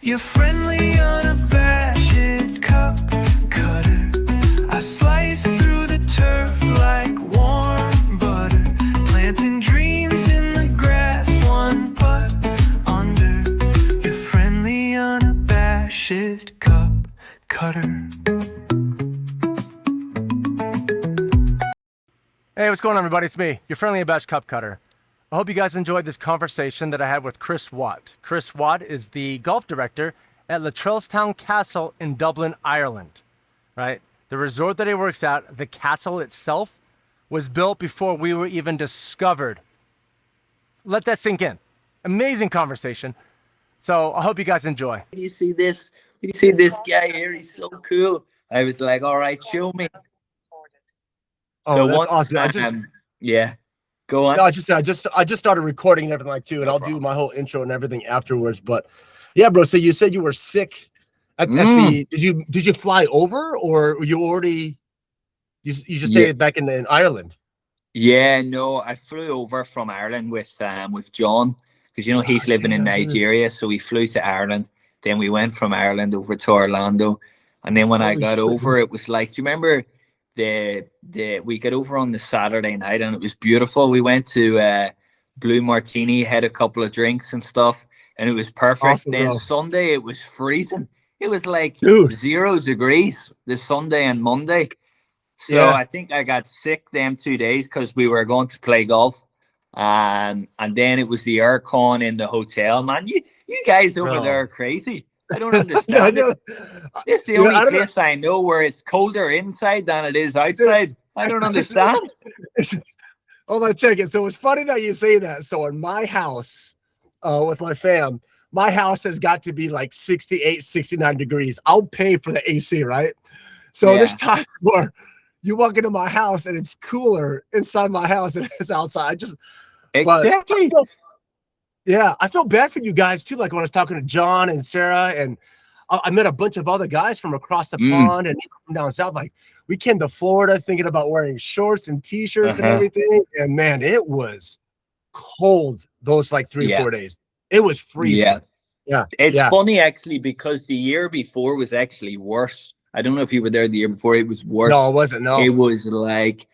You're friendly, unabashed cup cutter. I slice through the turf like warm butter, planting dreams in the grass, one putt under. You're friendly, unabashed cup cutter. Hey, what's going on, everybody? It's me, your friendly abashed cup cutter. I hope you guys enjoyed this conversation that I had with Chris Watt. Chris Watt is the golf director at Lutrellstown Castle in Dublin, Ireland, right? The resort that he works at, the castle itself, was built before we were even discovered. Let that sink in. Amazing conversation. So I hope you guys enjoy. You see this? You see this guy here? He's so cool. I was like, all right, show me. Oh, that's awesome. Yeah. Go on. No, I just started recording and everything too, and I'll do my whole intro and everything afterwards. But yeah, bro. So you said you were sick at the. Did you fly over, or were you already? You just stayed back in Ireland. Yeah, no, I flew over from Ireland with John, because he's living in Nigeria, so we flew to Ireland. Then we went from Ireland over to Orlando, and then when I got over, it was like, do you remember? We got over on the Saturday night and it was beautiful. We went to Blue Martini, had a couple of drinks and stuff, and it was perfect. Awesome, then bro. Sunday it was freezing. It was like Dude. 0 degrees the Sunday and Monday. So Yeah. I think I got sick them 2 days because we were going to play golf. And then it was the aircon in the hotel. Man, you guys over there are crazy. I don't understand it. It's the only place I know where it's colder inside than it is outside. I don't understand. Hold on, check it. So it's funny that you say that. So in my house, with my fam, my house has got to be like 68, 69 degrees. I'll pay for the AC, right? So this time where you walk into my house and it's cooler inside my house than it is outside. Exactly. I felt bad for you guys too. Like when I was talking to John and Sarah, and I met a bunch of other guys from across the pond and from down south. Like we came to Florida thinking about wearing shorts and t-shirts and everything. And man, it was cold those like 3-4 days. It was freezing. It's funny actually, because the year before was actually worse. I don't know if you were there the year before. It was worse. No, it wasn't. No, it was like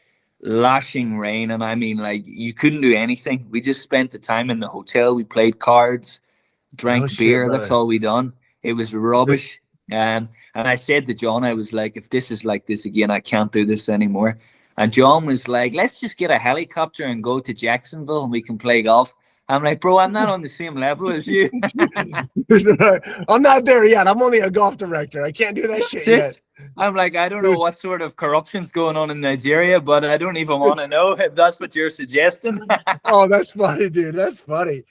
lashing rain, and I mean, like, you couldn't do anything. We just spent the time in the hotel. We played cards, drank beer. That's all we done. It was rubbish. And I said to John, I was like, if this is like this again, I can't do this anymore. And John was like, let's just get a helicopter and go to Jacksonville and we can play golf. I'm like, bro, I'm not on the same level as you. I'm not there yet. I'm only a golf director. I can't do that shit yet. I'm like, I don't know what sort of corruption's going on in Nigeria, but I don't even want to know if that's what you're suggesting. Oh, that's funny, dude. That's funny.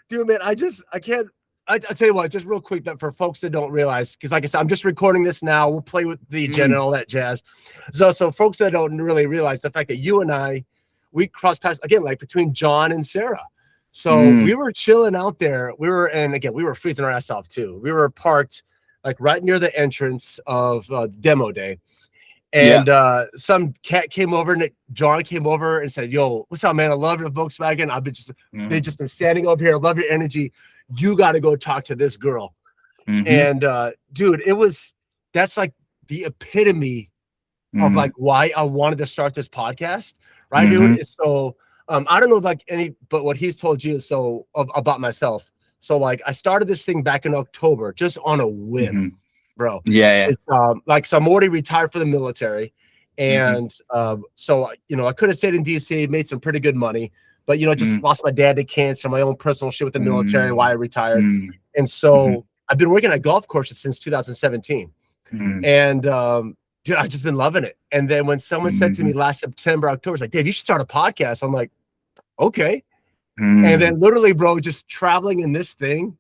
Dude, man, I can't. I tell you what, just real quick, that for folks that don't realize, because like I said, I'm just recording this now. We'll play with the agenda and all that jazz. So folks that don't really realize the fact that you and we cross paths again, like between John and Sarah. So we were chilling out there. We were freezing our ass off too. We were parked like right near the entrance of demo day. And some cat came over, and John came over and said, yo, what's up, man? I love your Volkswagen. They've just been standing over here. I love your energy. You got to go talk to this girl. And dude, that's like the epitome of like why I wanted to start this podcast. Right, dude? So I don't know but what he's told you about myself. So like I started this thing back in October, just on a whim, bro. It's, so I'm already retired for the military. And so, I could have stayed in DC, made some pretty good money, but, just lost my dad to cancer, my own personal shit with the military, why I retired. And so I've been working at golf courses since 2017. And dude, I've just been loving it. And then when someone said to me last September, October, it's like, Dave, you should start a podcast. I'm like, okay. And then literally, bro, just traveling in this thing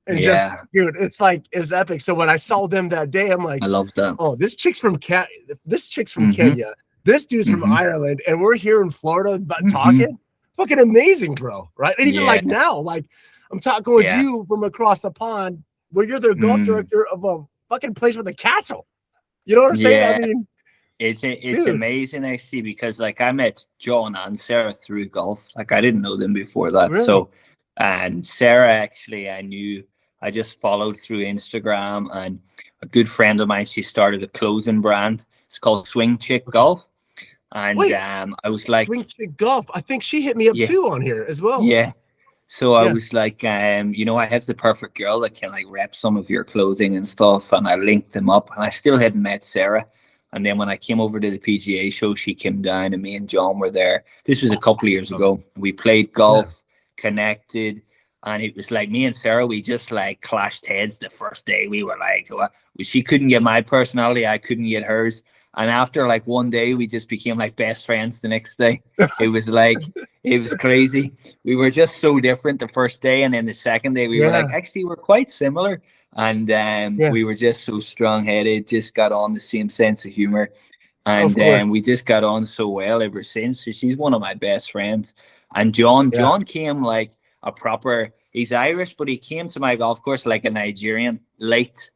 and just, dude, it's epic. So when I saw them that day, I'm like, I love that. Oh, this chick's from Kenya. This dude's from Ireland, and we're here in Florida about talking. Fucking amazing, bro. Right? And even like now, like I'm talking with you from across the pond, where you're the golf director of a fucking place with a castle. You know what I'm saying? I mean, it's amazing, actually, because like I met John and Sarah through golf. Like I didn't know them before that. Really? So, and Sarah, actually, I knew I just followed through Instagram, and a good friend of mine, she started a clothing brand. It's called Swing Chick Golf. And Wait, I was like, Swing Chick Golf. I think she hit me up yeah, too on here as well. yeah. So I Yeah. was like, you know, I have the perfect girl that can like rep some of your clothing and stuff. And I linked them up, and I still hadn't met Sarah. And then when I came over to the PGA show, she came down, and me and John were there. This was a couple of years ago. We played golf, connected, and it was like me and Sarah, we just like clashed heads the first day. We were like, she couldn't get my personality, I couldn't get hers. And after like one day, we just became like best friends the next day. It was like, it was crazy. We were just so different the first day. And then the second day, we were like, actually, we're quite similar. And we were just so strong-headed, just got on the same sense of humor. And we just got on so well ever since. So she's one of my best friends. And John came like a proper, he's Irish, but he came to my golf course like a Nigerian, late,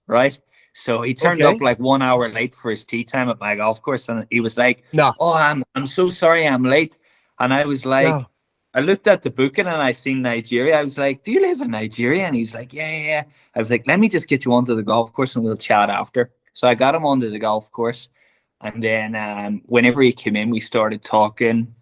right? So he turned up like 1 hour late for his tea time at my golf course, and he was like, "Oh, I'm so sorry, I'm late." And I was like, I looked at the booking and I seen Nigeria. I was like, "Do you live in Nigeria?" And he's like, "Yeah." I was like, "Let me just get you onto the golf course and we'll chat after." So I got him onto the golf course, and then whenever he came in, we started talking.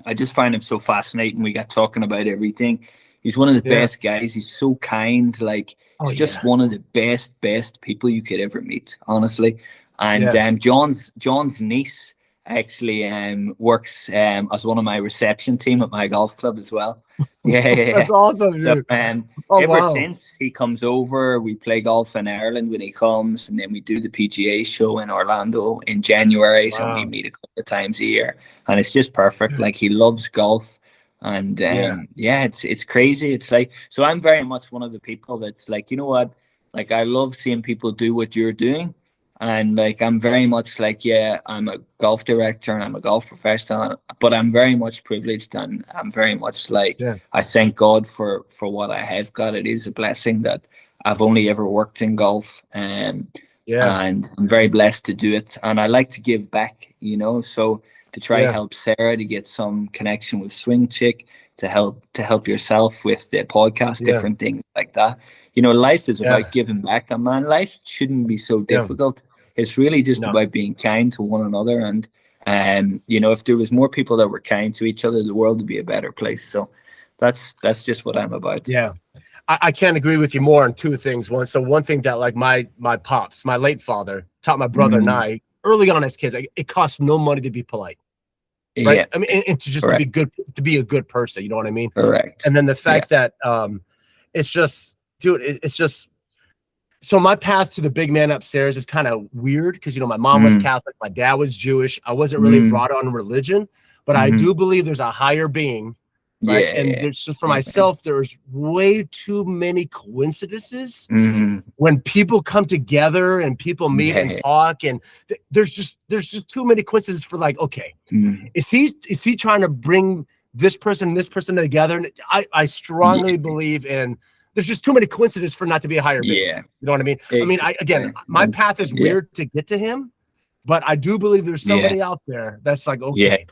I just find him so fascinating. We got talking about everything. He's one of the best guys. He's so kind. Like, he's just one of the best people you could ever meet, honestly. And John's niece actually works as one of my reception team at my golf club as well. Yeah. That's awesome, dude. So, ever since he comes over, we play golf in Ireland when he comes, and then we do the PGA show in Orlando in January. So we meet a couple of times a year, and it's just perfect. Like, he loves golf. And it's crazy. It's like, so I'm very much one of the people that's like, you know what, like, I love seeing people do what you're doing. And like, I'm very much like, I'm a golf director and I'm a golf professional, but I'm very much privileged, and I'm very much like, I thank God for what I have got. It is a blessing that I've only ever worked in golf, and I'm very blessed to do it. And I like to give back, you know, so to try to help Sarah to get some connection with Swing Chick, to help yourself with the podcast, different things like that. You know, life is about giving back, and man, life shouldn't be so difficult. It's really just about being kind to one another. And you know, if there was more people that were kind to each other, the world would be a better place. So that's just what I'm about. Yeah. I can't agree with you more on two things. One thing that, like, my pops, my late father, taught my brother and I early on as kids, it costs no money to be polite. Right. Yeah. I mean, and to just to be a good person, you know what I mean? Correct. And then the fact that it's just, dude, it's just, so my path to the big man upstairs is kind of weird because, you know, my mom was Catholic, my dad was Jewish. I wasn't really brought on religion, but I do believe there's a higher being. Right. And there's just, for myself, there's way too many coincidences when people come together and people meet and talk, and there's just too many coincidences for, like, okay, is he trying to bring this person and this person together? And I strongly believe in, there's just too many coincidences for not to be a higher being. You know what I mean? I mean, again, my path is weird to get to him, but I do believe there's somebody out there that's like, okay,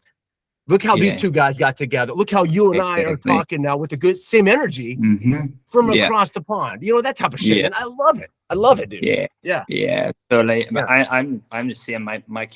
look how these two guys got together. Look how you and I are talking now with the good same energy from across the pond. You know, that type of shit. And I love it. I love it, dude. Yeah. So like, I'm the same.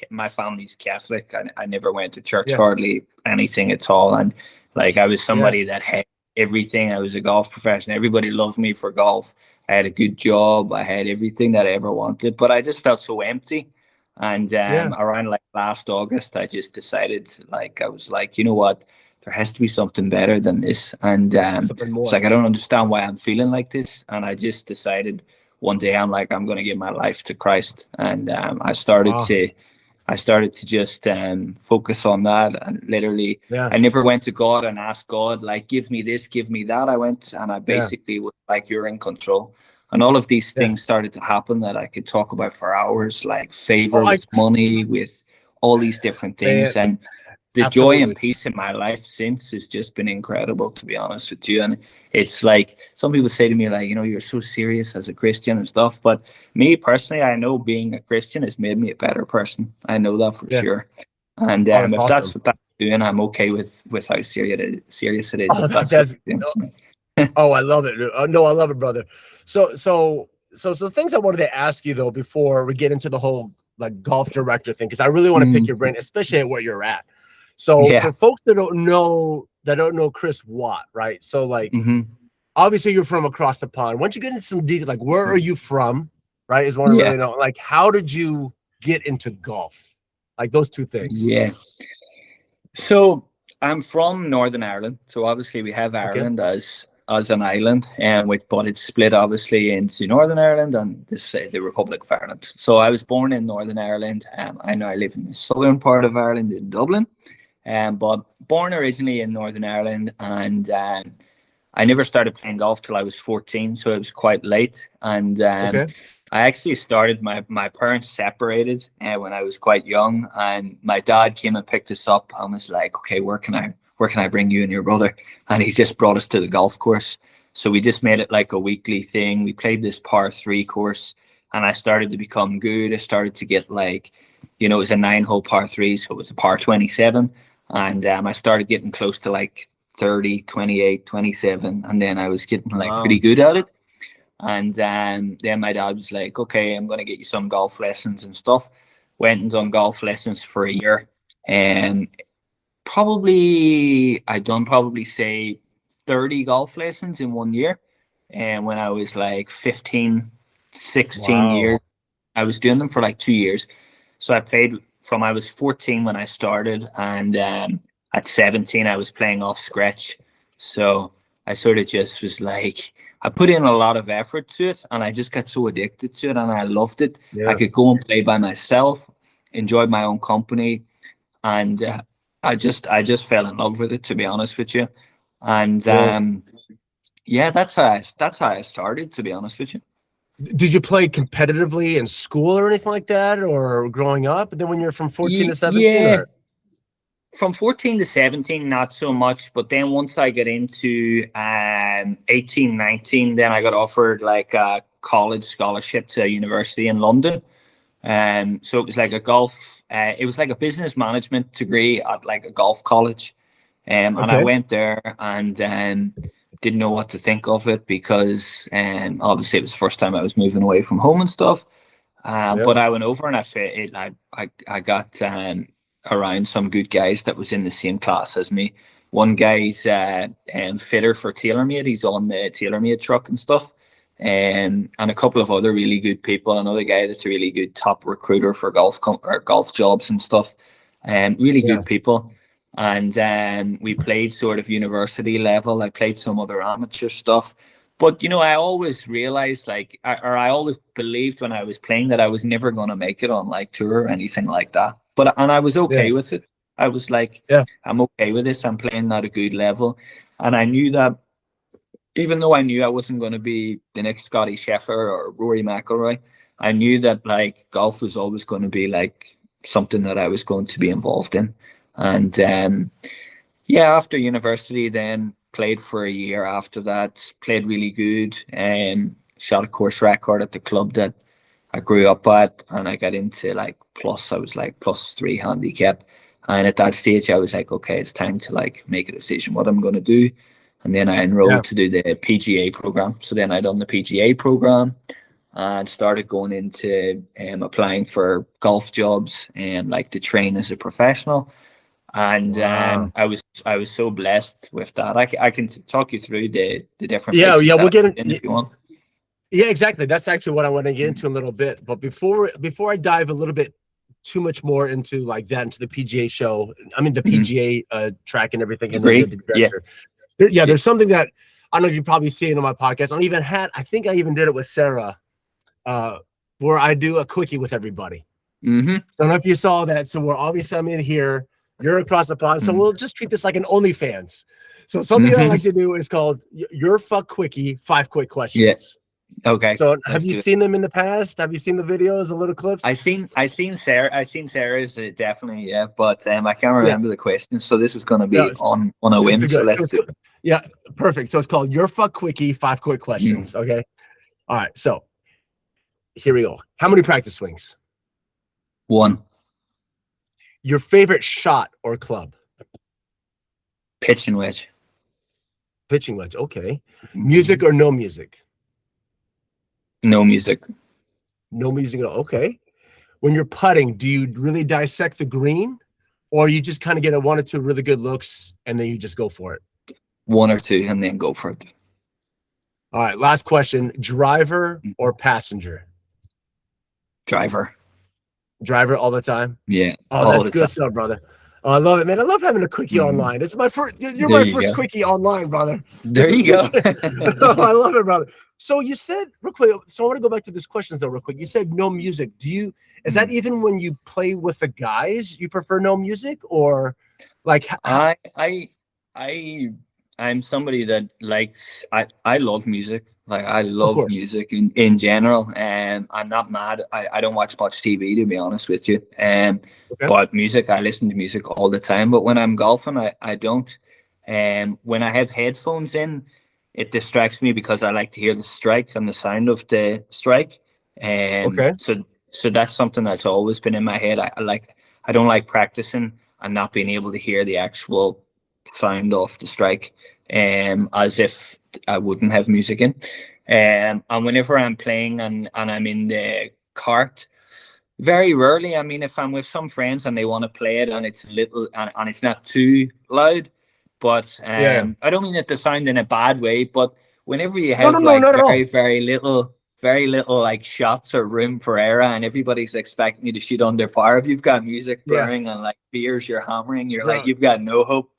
My family's Catholic. I never went to church, hardly anything at all. And like, I was somebody that had everything. I was a golf professional. Everybody loved me for golf. I had a good job. I had everything that I ever wanted, but I just felt so empty. And around like last August, I just decided, like, I was like, you know what, there has to be something better than this. And it's like, I don't understand why I'm feeling like this. And I just decided one day, I'm like, I'm going to give my life to Christ. And I started to just focus on that. And literally, I never went to God and asked God, like, give me this, give me that. I went and I basically was like, you're in control. And all of these things started to happen that I could talk about for hours, like favor with money, with all these different things. And the joy and peace in my life since has just been incredible, to be honest with you. And it's like, some people say to me, like, you know, you're so serious as a Christian and stuff. But me personally, I know being a Christian has made me a better person. I know that for sure. And if that's what I'm doing, I'm okay with how serious it is. If that's Oh, I love it. No, I love it, brother. So things I wanted to ask you though before we get into the whole like golf director thing, because I really want to pick Mm, your brain, especially at where you're at. So yeah. for folks that don't know Chris Watt, right? So like Hmm. obviously you're from across the pond. Once you get into some detail, like where are you from, right? Is want to Yeah. really know. Like how did you get into golf? Like those two things. Yeah. So I'm from Northern Ireland. So obviously we have Okay. Ireland as an island, and but it's split obviously into Northern Ireland and this the Republic of Ireland. So I was born in Northern Ireland. I know I live in the southern part of Ireland in Dublin, but born originally in Northern Ireland, and I never started playing golf till I was 14, so it was quite late. And Okay. I actually started my parents separated when I was quite young, and my dad came and picked us up and was like, "Okay, where can I bring you and your brother?" And he just brought us to the golf course. So we just made it like a weekly thing. We played this par 3 course, and I started to become good. I started to get like, it was a 9-hole par 3, so it was a par 27, and I started getting close to like 30, 28, 27, and then I was getting like Wow. pretty good at it. And then my dad was like, "Okay, I'm going to get you some golf lessons and stuff." Went and done golf lessons for a year. And I done probably say 30 golf lessons in one year. And when I was like 15, 16 Wow. years, I was doing them for like 2 years. So I played from I was 14 when I started, and at 17 I was playing off scratch. So I sort of just was like, I put in a lot of effort to it, and I just got so addicted to it, and I loved it. I Yeah. could go and play by myself, enjoyed my own company, and I just fell in love with it, to be honest with you. And Yeah. yeah, that's how I started, to be honest with you. Did you play competitively in school or anything like that, or growing up? And then when you're from 14 to 17, Yeah, or from 14 to 17, not so much. But then once I get into 18, 19, then I got offered like a college scholarship to a university in London. So it was like it was like a business management degree at like a golf college. And I okay, went there and didn't know what to think of it because obviously it was the first time I was moving away from home and stuff. yeah, But I went over and I got around some good guys that was in the same class as me. One guy's fitter for TaylorMade. He's on the TaylorMade truck and stuff. And a couple of other really good people. Another guy that's a really good top recruiter for or golf jobs and stuff. Really yeah, good people. And we played sort of university level. I played some other amateur stuff. But I always realized, I always believed when I was playing that I was never going to make it on like tour or anything like that. And I was yeah, okay with it. I was like, yeah, I'm okay with this. I'm playing at a good level, and I knew that even though I knew I wasn't going to be the next Scotty Scheffler or Rory McIlroy, I knew that like golf was always going to be like something that I was going to be involved in. And yeah, after university, then played for a year after that, played really good, and shot a course record at the club that I grew up at, and I got into like plus. I was like +3 handicap, and at that stage, I was like, okay, it's time to like make a decision what I'm going to do. And then I yeah. enrolled to do the PGA program. So then I done the PGA program and started going into applying for golf jobs and like to train as a professional. And Wow. I was so blessed with that. I can talk you through the different Yeah, places yeah. that We'll get I've in. been if you want. Yeah, exactly. That's actually what I want to get into in a little bit. But before I dive a little bit too much more into like that into the PGA show, I mean the Mhm. PGA track and everything, and then you're Great. the Yeah. director. Yeah, Yeah. there's something that I don't know if you've probably seen on my podcast. I think I even did it with Sarah, uh, where I do a quickie with everybody. Mm-hmm. So I don't know if you saw that. So we're obviously I'm in here, you're across the pond. So we'll just treat this like an OnlyFans. So something I Mm-hmm. like to do is called your fuck quickie, 5 quick Yeah. questions. Okay. So have Let's you do it. seen them in the past? Have you seen the videos, the little clips? I seen Sarah's definitely, yeah, but I can't Yeah. remember the question, so this is going to No, be on a it's whim. So good. let's do it. Yeah, perfect. So it's called your fuck quickie, 5 quick Mm. questions. Okay. All right. So here we go. How many practice swings? 1. Your favorite shot or club? Pitching wedge. pitching wedge. Okay. Music or no music? No music. No music at all. Okay. When you're putting, do you really dissect the green, or you just kind of get a 1 or 2 really good looks and then you just go for it? 1 or 2 and then go for it. All right. Last question: driver or passenger? Driver. Driver all the time. Yeah. Oh, that's good stuff, brother. Oh, I love it, man. I love having a quickie online. This is my first. You're my first quickie online, brother. There you go. Oh, I love it, brother. So you said real quick. So I want to go back to this questions though, real quick. You said no music. Do you? Is that even when you play with the guys, you prefer no music, or like? I'm somebody that likes. I love music. Like I love music in general, and I'm not mad. I don't watch much TV, to be honest with you. But music, I listen to music all the time. But when I'm golfing, I don't. When I have headphones in, it distracts me because I like to hear the strike and the sound of the strike. So that's something that's always been in my head. I don't like practicing and not being able to hear the actual sound of the strike, as if I wouldn't have music in. And whenever I'm playing and I'm in the cart, very rarely, I mean, if I'm with some friends and they want to play it and it's a little and it's not too loud, but I don't mean it to sound in a bad way, but whenever you have very little like shots or room for error and everybody's expecting you to shoot under par, if you've got music blaring and like beers you're hammering, you're like, you've got no hope.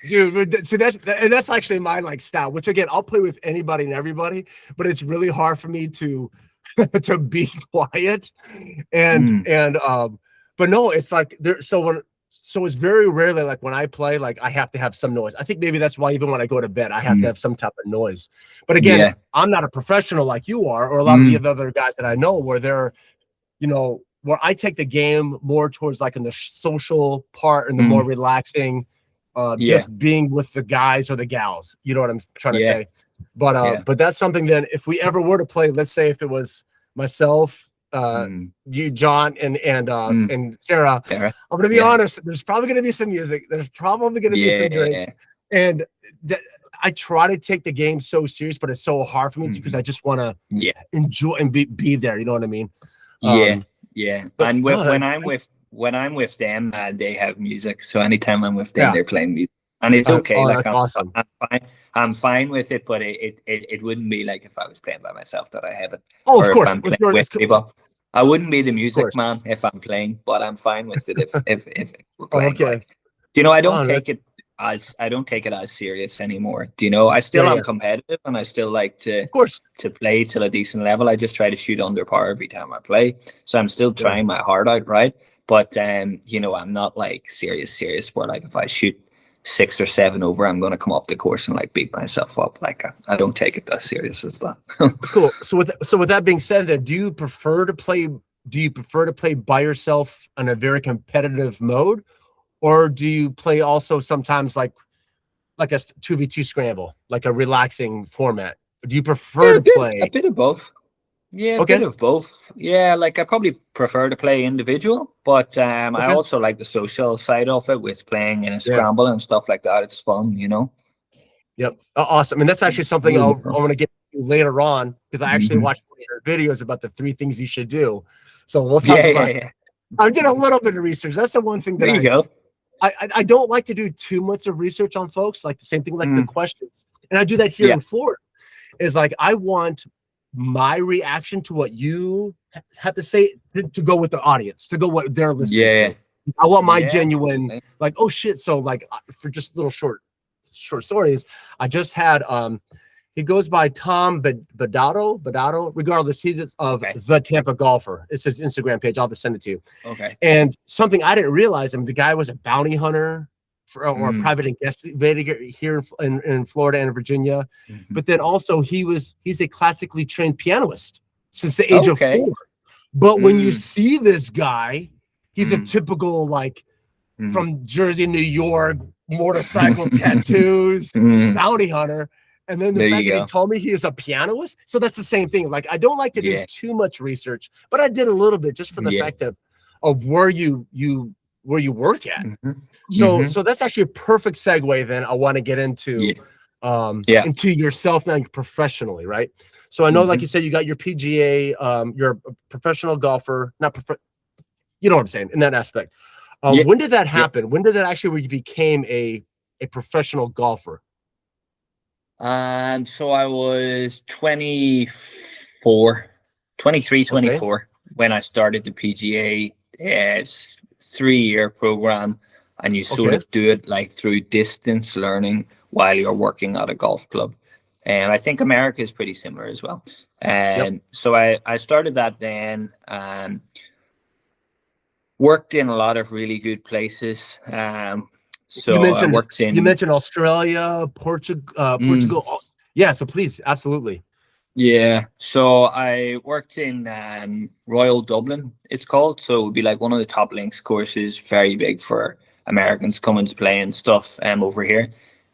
Dude, so that's actually my like style, which again, I'll play with anybody and everybody, but it's really hard for me to to be quiet but no, it's like there. So it's very rarely like when I play, like I have to have some noise. I think maybe that's why even when I go to bed, I have to have some type of noise. But again, I'm not a professional like you are, or a lot of the other guys that I know, where they're, where I take the game more towards like in the social part and the more relaxing. Just being with the guys or the gals, you know what I'm trying to say. But that's something that if we ever were to play, let's say if it was myself, you, John, and Sarah, I'm gonna be honest. There's probably gonna be some music. There's probably gonna be some drink, and I try to take the game so serious, but it's so hard for me because I just want to enjoy and be there. You know what I mean? But, and when I'm with them, they have music. So anytime I'm with them, they're playing music, and it's okay. Like awesome. I'm fine with it, but it wouldn't be like if I was playing by myself that I have it. Oh, of course. If I'm playing with people, I wouldn't be the music man if I'm playing, but I'm fine with it if we're playing. Like, I don't take it as serious anymore. I still am competitive, and I still like to play till a decent level. I just try to shoot under par every time I play, so I'm still trying my heart out, right? But I'm not like serious where like if I shoot 6 or 7 over, I'm going to come off the course and like beat myself up. Like I don't take it as serious as that. Cool. So with that being said, then do you prefer to play by yourself in a very competitive mode, or do you play also sometimes like a 2v2 scramble, like a relaxing format? Do you prefer to play a bit of both? Yeah, a bit of both. Yeah, like I probably prefer to play individual, but I also like the social side of it with playing in a scramble and stuff like that. It's fun, Yep. Awesome. And that's actually something I want to get to later on, because I actually watched one of your videos about the 3 things you should do. So we'll talk about it. I did a little bit of research. That's the one thing that I don't like to do too much of research on folks. Like the same thing, like the questions. And I do that here in Florida. Is like I want my reaction to what you have to say to go with the audience, to go what they're listening to. I want my genuine, like, oh shit. So like for just little short stories, I just had he goes by Tom Badato. Regardless, he's of the Tampa Golfer. It's his Instagram page. I'll have to send it to you. Okay. And something I didn't realize, the guy was a bounty hunter or a private investigator here in Florida and Virginia. But then also he's a classically trained pianist since the age of 4. But when you see this guy, he's a typical like from Jersey, New York, motorcycle tattoos, bounty hunter. And then the fact that he told me he is a pianist. So that's the same thing. Like I don't like to do too much research, but I did a little bit just for the fact of where you work at. So that's actually a perfect segue then I want to get into Yeah. into yourself now professionally, right? So I know, like you said, you got your PGA, you're a professional golfer, not you know what I'm saying in that aspect. Yeah. When did that happen? When did that actually where you became a professional golfer? So I was 23, Okay. 24 when I started the PGA. It's 3-year program, and you sort Okay. of do it like through distance learning while you're working at a golf club. And I think America is pretty similar as well. Yep. So I started that then, worked in a lot of really good places. You So I mentioned worked in Australia, Portugal. Oh, yeah, so please, absolutely. Yeah, so I worked in Royal Dublin, it's called. So it would be like one of the top links courses, very big for Americans coming to play and stuff over here.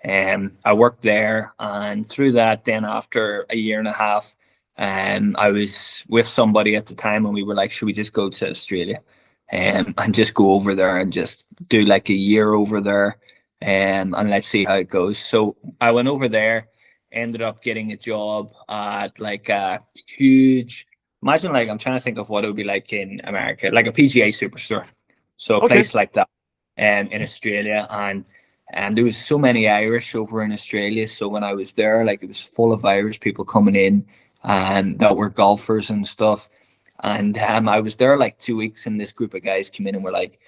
I worked there, and through that, then after a year and a half, I was with somebody at the time, and we were like, should we just go to Australia and just go over there and just do like a year over there, and let's see how it goes. So I went over there, ended up getting a job at like a huge, imagine, like, I'm trying to think of what it would be like in America, like a PGA superstore. So a Okay. place like that in Australia. And there was so many Irish over in Australia. So when I was there, like, it was full of Irish people coming in and that were golfers and stuff. And I was there like 2 weeks, and this group of guys came in and were like,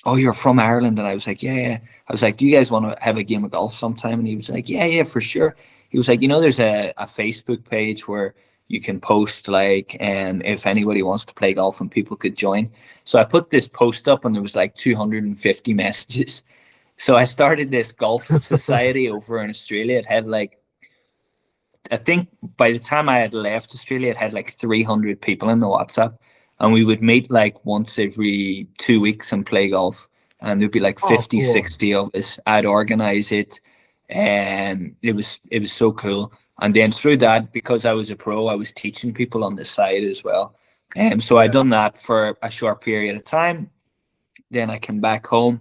oh, you're from Ireland? And I was like, yeah, yeah. I was like, do you guys want to have a game of golf sometime? And he was like, yeah, yeah, for sure. He was like, there's a Facebook page where you can post like, if anybody wants to play golf, and people could join. So I put this post up, and there was like 250 messages. So I started this golf society over in Australia. It had like, I think by the time I had left Australia, it had like 300 people in the WhatsApp, and we would meet like once every 2 weeks and play golf. And there'd be like Oh, 50, cool. 60 of us. I'd organize it, and it was so cool. And then through that, because I was a pro, I was teaching people on the side as well. So I'd Yeah. done that for a short period of time. Then I came back home,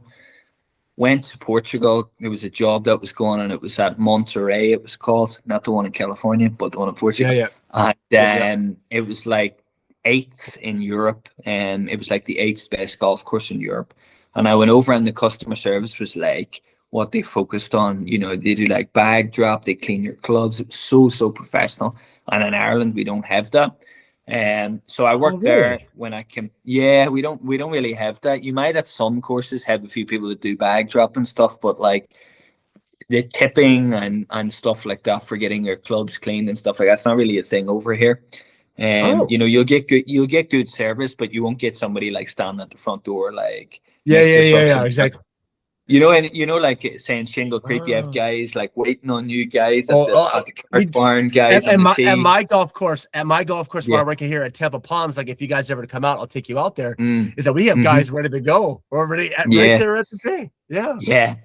went to Portugal. There was a job that was going on. It was at Monterey, it was called, not the one in California, but the one in Portugal. Yeah, And yeah. it was like 8th in Europe, and it was like the 8th best golf course in Europe. And I went over, and the customer service was like what they focused on. They do like bag drop, they clean your clubs. It was so professional. And in Ireland, we don't have that. So I Oh, worked there really? when I came. Yeah, we don't really have that. You might at some courses have a few people that do bag drop and stuff, but like the tipping and stuff like that for getting your clubs cleaned and stuff like that's not really a thing over here. Oh, You'll get good service, but you won't get somebody like standing at the front door like yeah, Mr. Such and exactly. and like saying Shingle Creek, you have Oh, guys like waiting on you guys at oh, the oh, we cart barn, guys at on the my tee. golf course, where Yeah. I work here at Tampa Palms, like if you guys ever come out, I'll take you out there. Mm. Is that we have Hmm. guys ready to go already right Yeah. there at the thing. Yeah. Yeah.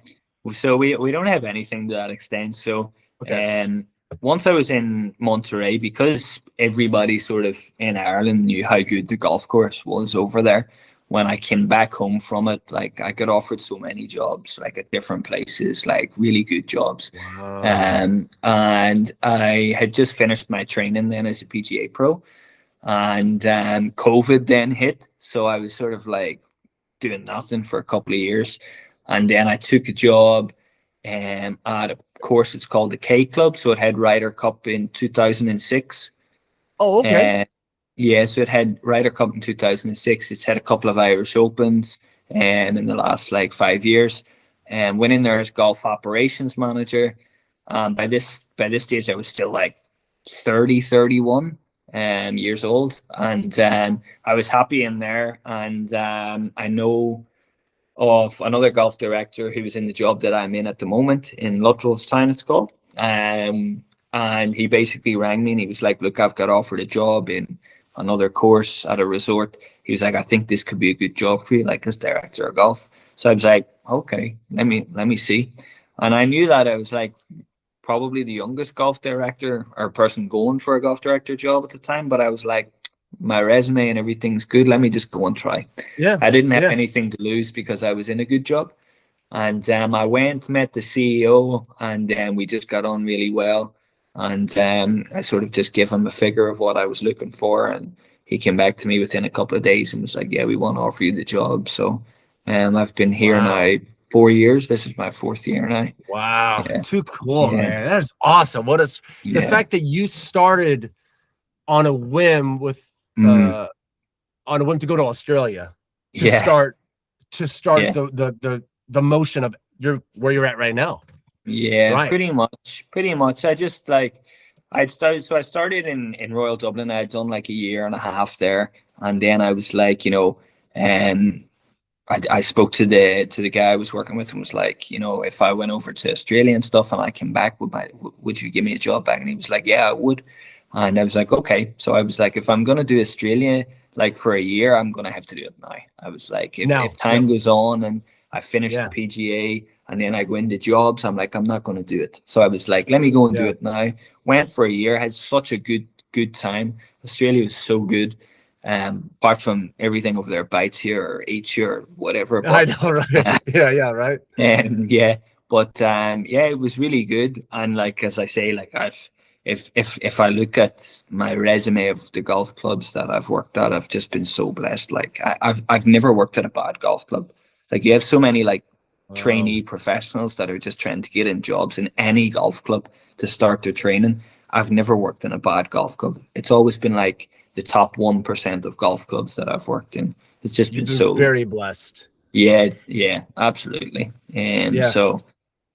So we don't have anything to that extent. So Okay. once I was in Monterey, because everybody sort of in Ireland knew how good the golf course was over there, when I came back home from it, like I got offered so many jobs, like at different places, like really good jobs. Wow. And I had just finished my training then as a PGA pro, and COVID then hit. So I was sort of like doing nothing for a couple of years. And then I took a job at a course, it's called the K Club. So it had Ryder Cup in 2006. Oh, okay. Yeah, so it had Ryder Cup in 2006. It's had a couple of Irish Opens in the last like 5 years. And went in there as golf operations manager. By this stage, I was still like 30, 31 years old. And I was happy in there. And I know of another golf director who was in the job that I'm in at the moment in Lutrellstown, it's called. And he basically rang me, and he was like, look, I've got offered a job in another course at a resort. He was like, I think this could be a good job for you, like as director of golf. So I was like, okay, let me see. And I knew that I was like probably the youngest golf director or person going for a golf director job at the time, but I was like, my resume and everything's good. Let me just go and try. Yeah. I didn't have Yeah. anything to lose because I was in a good job. And I went, met the CEO, and we just got on really well. And I sort of just gave him a figure of what I was looking for, and he came back to me within a couple of days and was like, "Yeah, we want to offer you the job." So I've been here now 4 years. This is my 4th year now. Wow, Yeah. too cool, Yeah. man. That's awesome. What is the Yeah. fact that you started on a whim with on a whim to go to Australia to Yeah. start Yeah. the motion of where you're at right now. Yeah, Right. pretty much. I just like I started in Royal Dublin. I'd done like a year and a half there, and then I was like, I spoke to the guy I was working with and was like, if I went over to Australia and stuff and I came back, would you give me a job back? And he was like, yeah, I would. And I was like, okay. So I was like, if I'm gonna do Australia like for a year, I'm gonna have to do it now. I was like, if time goes on and I finish the PGA and then I go into jobs, I'm like, I'm not gonna do it. So I was like, let me go and do it now. Went for a year, had such a good time. Australia was so good. Apart from everything over there bites you or eats you or whatever. But, I know, right? Yeah, right. But it was really good. And like as I say, like if I look at my resume of the golf clubs that I've worked at, I've just been so blessed. Like I've never worked at a bad golf club. Like you have so many like trainee professionals that are just trying to get in jobs in any golf club to start their training. I've never worked in a bad golf club. It's always been like the top 1% of golf clubs that I've worked in. It's just been so very blessed. Yeah, absolutely. So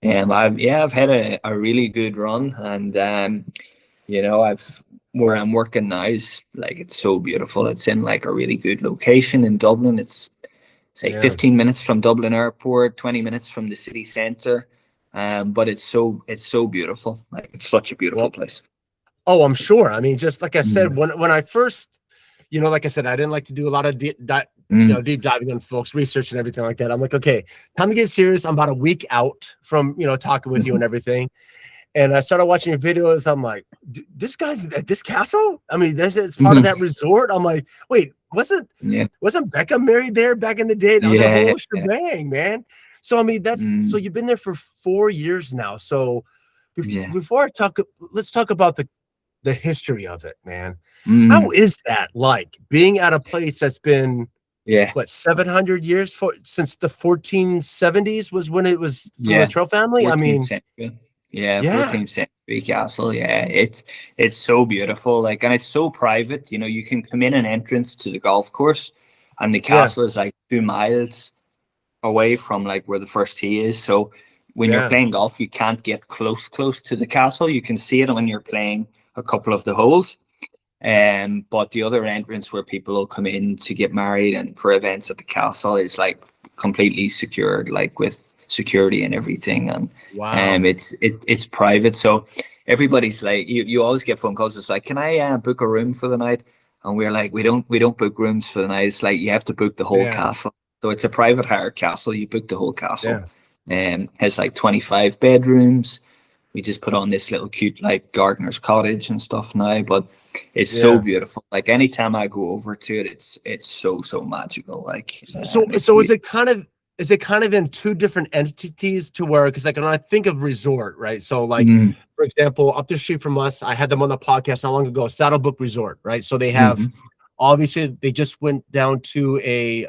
I've had a really good run, and where I'm working now is like it's so beautiful. It's in like a really good location in Dublin. It's 15 minutes from Dublin Airport, 20 minutes from the city centre. But it's so beautiful. Like it's such a beautiful place. Oh, I'm sure. I mean, just like I said, when I first, like I said, I didn't like to do a lot of deep diving on folks, research and everything like that. I'm like, okay, time to get serious. I'm about a week out from, talking with you and everything. And I started watching your videos. I'm like, this guy's at this castle? I mean, it's part of that resort. I'm like, wait, wasn't Becca married there back in the day? No, the whole shebang, man. So, I mean, so you've been there for 4 years now. So before let's talk about the history of it, man. How is that like being at a place that's been 700 years since the 1470s was when it was from the Lutrell family? I mean, century. 14th century castle. It's so beautiful, like, and it's so private. You can come in an entrance to the golf course, and the castle is like 2 miles away from like where the first tee is. So when you're playing golf, you can't get close to the castle. You can see it when you're playing a couple of the holes, but the other entrance where people will come in to get married and for events at the castle is like completely secured, like with security and everything. And it's private, so everybody's like, you always get phone calls. It's like, can I book a room for the night? And we're like, we don't book rooms for the night. It's like you have to book the whole castle. So it's a private hire castle. You book the whole castle, and has like 25 bedrooms. We just put on this little cute like gardener's cottage and stuff now, but it's so beautiful. Like anytime I go over to it, it's so magical. Like so is it kind of in 2 different entities to where, because like when I think of resort, right? So like for example, up the street from us, I had them on the podcast not long ago, Saddlebrook Resort, right? So they have obviously they just went down to a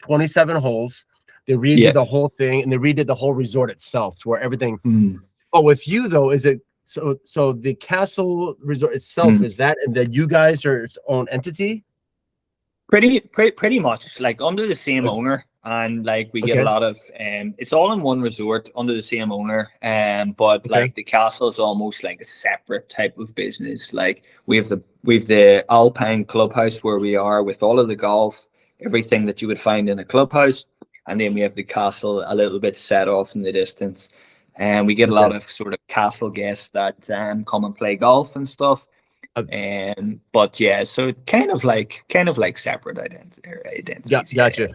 27 holes. They redid the whole thing, and they redid the whole resort itself to where everything. But with you though, is it so the castle resort itself is that, and then you guys are its own entity? Pretty much like under the same owner, and like we get a lot of it's all in one resort under the same owner, but like the castle is almost like a separate type of business. Like we have the Alpine clubhouse where we are with all of the golf, everything that you would find in a clubhouse, and then we have the castle a little bit set off in the distance. And we get a lot of sort of castle guests that come and play golf and stuff. But so kind of like separate identities. Gotcha.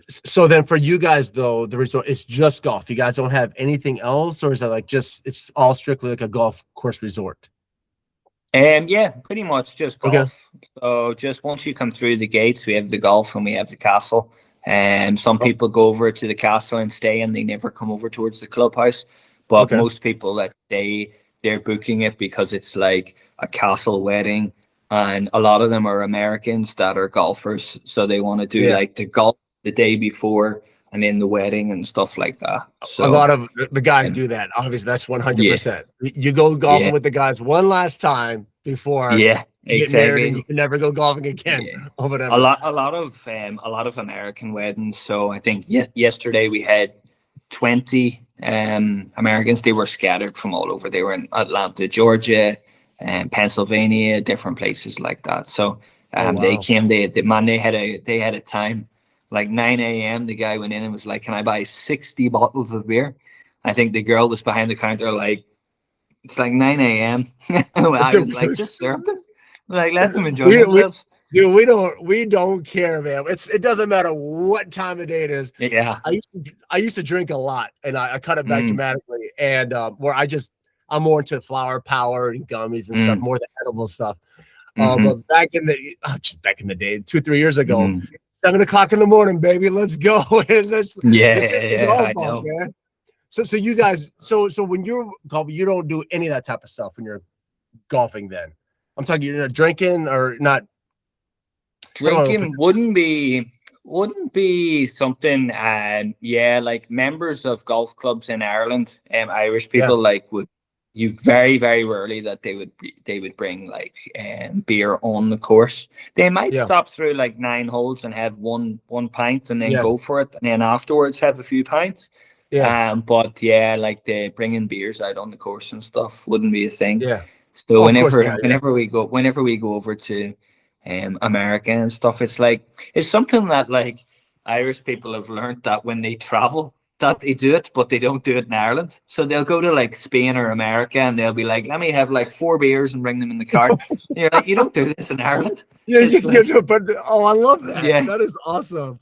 So then for you guys though, the resort is just golf. You guys don't have anything else, or is it like it's all strictly like a golf course resort? Pretty much just golf. So just once you come through the gates, we have the golf and we have the castle. And some people go over to the castle and stay, and they never come over towards the clubhouse. But most people that stay, they're booking it because it's like a castle wedding, and a lot of them are Americans that are golfers, so they want to do like the golf the day before and then the wedding and stuff like that. So a lot of the guys do that. Obviously, that's 100%. You go golfing with the guys one last time before you get married, and you can never go golfing again. Or whatever. A lot of American weddings. So I think yesterday we had 20 Americans. They were scattered from all over. They were in Atlanta, Georgia, and Pennsylvania, different places like that. So they came. They had a time. Like 9 a.m. the guy went in and was like, "Can I buy 60 bottles of beer?" I think the girl was behind the counter like, "It's like 9 a.m." I was like, "Just serve them. Like, let them enjoy themselves." Dude, we don't care, man. It doesn't matter what time of day it is. Yeah. I used to drink a lot, and I cut it back dramatically. And where I'm more into flower power and gummies and stuff, more the edible stuff. But back in the day, 2-3 years ago, 7 o'clock in the morning, baby, let's go. And let's I know. Man. So you guys, so when you're golfing, you don't do any of that type of stuff when you're golfing. Then I'm talking, you're not drinking or not. Drinking wouldn't be something. Like members of golf clubs in Ireland, Irish people would. You very, very rarely that they would bring like beer on the course. They might stop through like 9 holes and have one pint and then go for it, and then afterwards have a few pints. But like the bringing beers out on the course and stuff wouldn't be a thing. So whenever we go over to America and stuff, it's something that like Irish people have learned, that when they travel, that they do it, but they don't do it in Ireland. So they'll go to like Spain or America and they'll be like, "Let me have like 4 beers and bring them in the car." You're like, "You don't do this in Ireland." But I love that. That is awesome.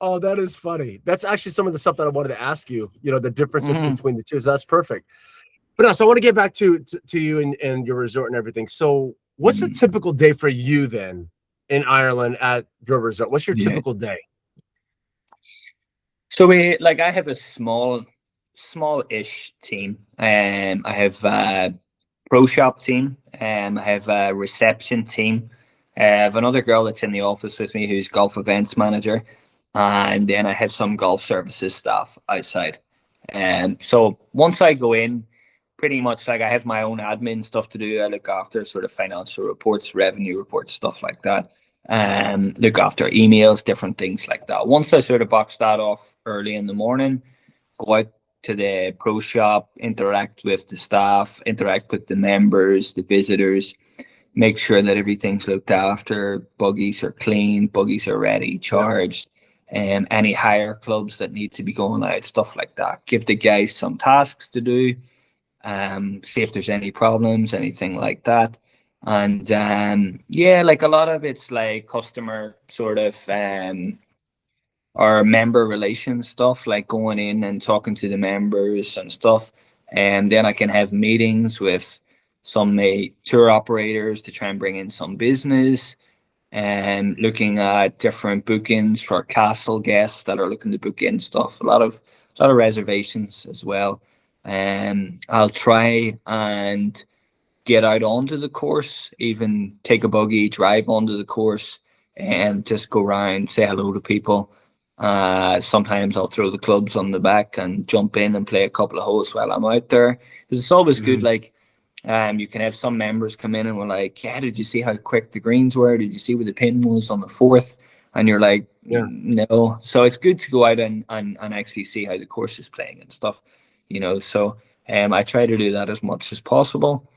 Oh, that is funny. That's actually some of the stuff that I wanted to ask you, the differences between the two. So that's perfect. But no, so I want to get back to you and your resort and everything. So what's a typical day for you then in Ireland at your resort? What's your typical day? So I have a small-ish team. I have a pro shop team. I have a reception team. I have another girl that's in the office with me who's golf events manager, and then I have some golf services staff outside. So once I go in, pretty much like I have my own admin stuff to do. I look after sort of financial reports, revenue reports, stuff like that. Look after emails, different things like that. Once I sort of box that off early in the morning, go out to the pro shop, interact with the staff, interact with the members, the visitors, make sure that everything's looked after, buggies are clean, buggies are ready, charged, any hire clubs that need to be going out, stuff like that. Give the guys some tasks to do, see if there's any problems, anything like that. And like a lot of it's like customer sort of or member relations stuff, like going in and talking to the members and stuff. And then I can have meetings with some tour operators to try and bring in some business, and looking at different bookings for castle guests that are looking to book in stuff. A lot of reservations as well. I'll try and get out onto the course, even take a buggy, drive onto the course, and just go around, say hello to people. Sometimes I'll throw the clubs on the back and jump in and play a couple of holes while I'm out there. Because it's always good, like, you can have some members come in and we're like, "Yeah, did you see how quick the greens were? Did you see where the pin was on the 4th?" And you're like, "No." So it's good to go out and actually see how the course is playing and stuff, So I try to do that as much as possible.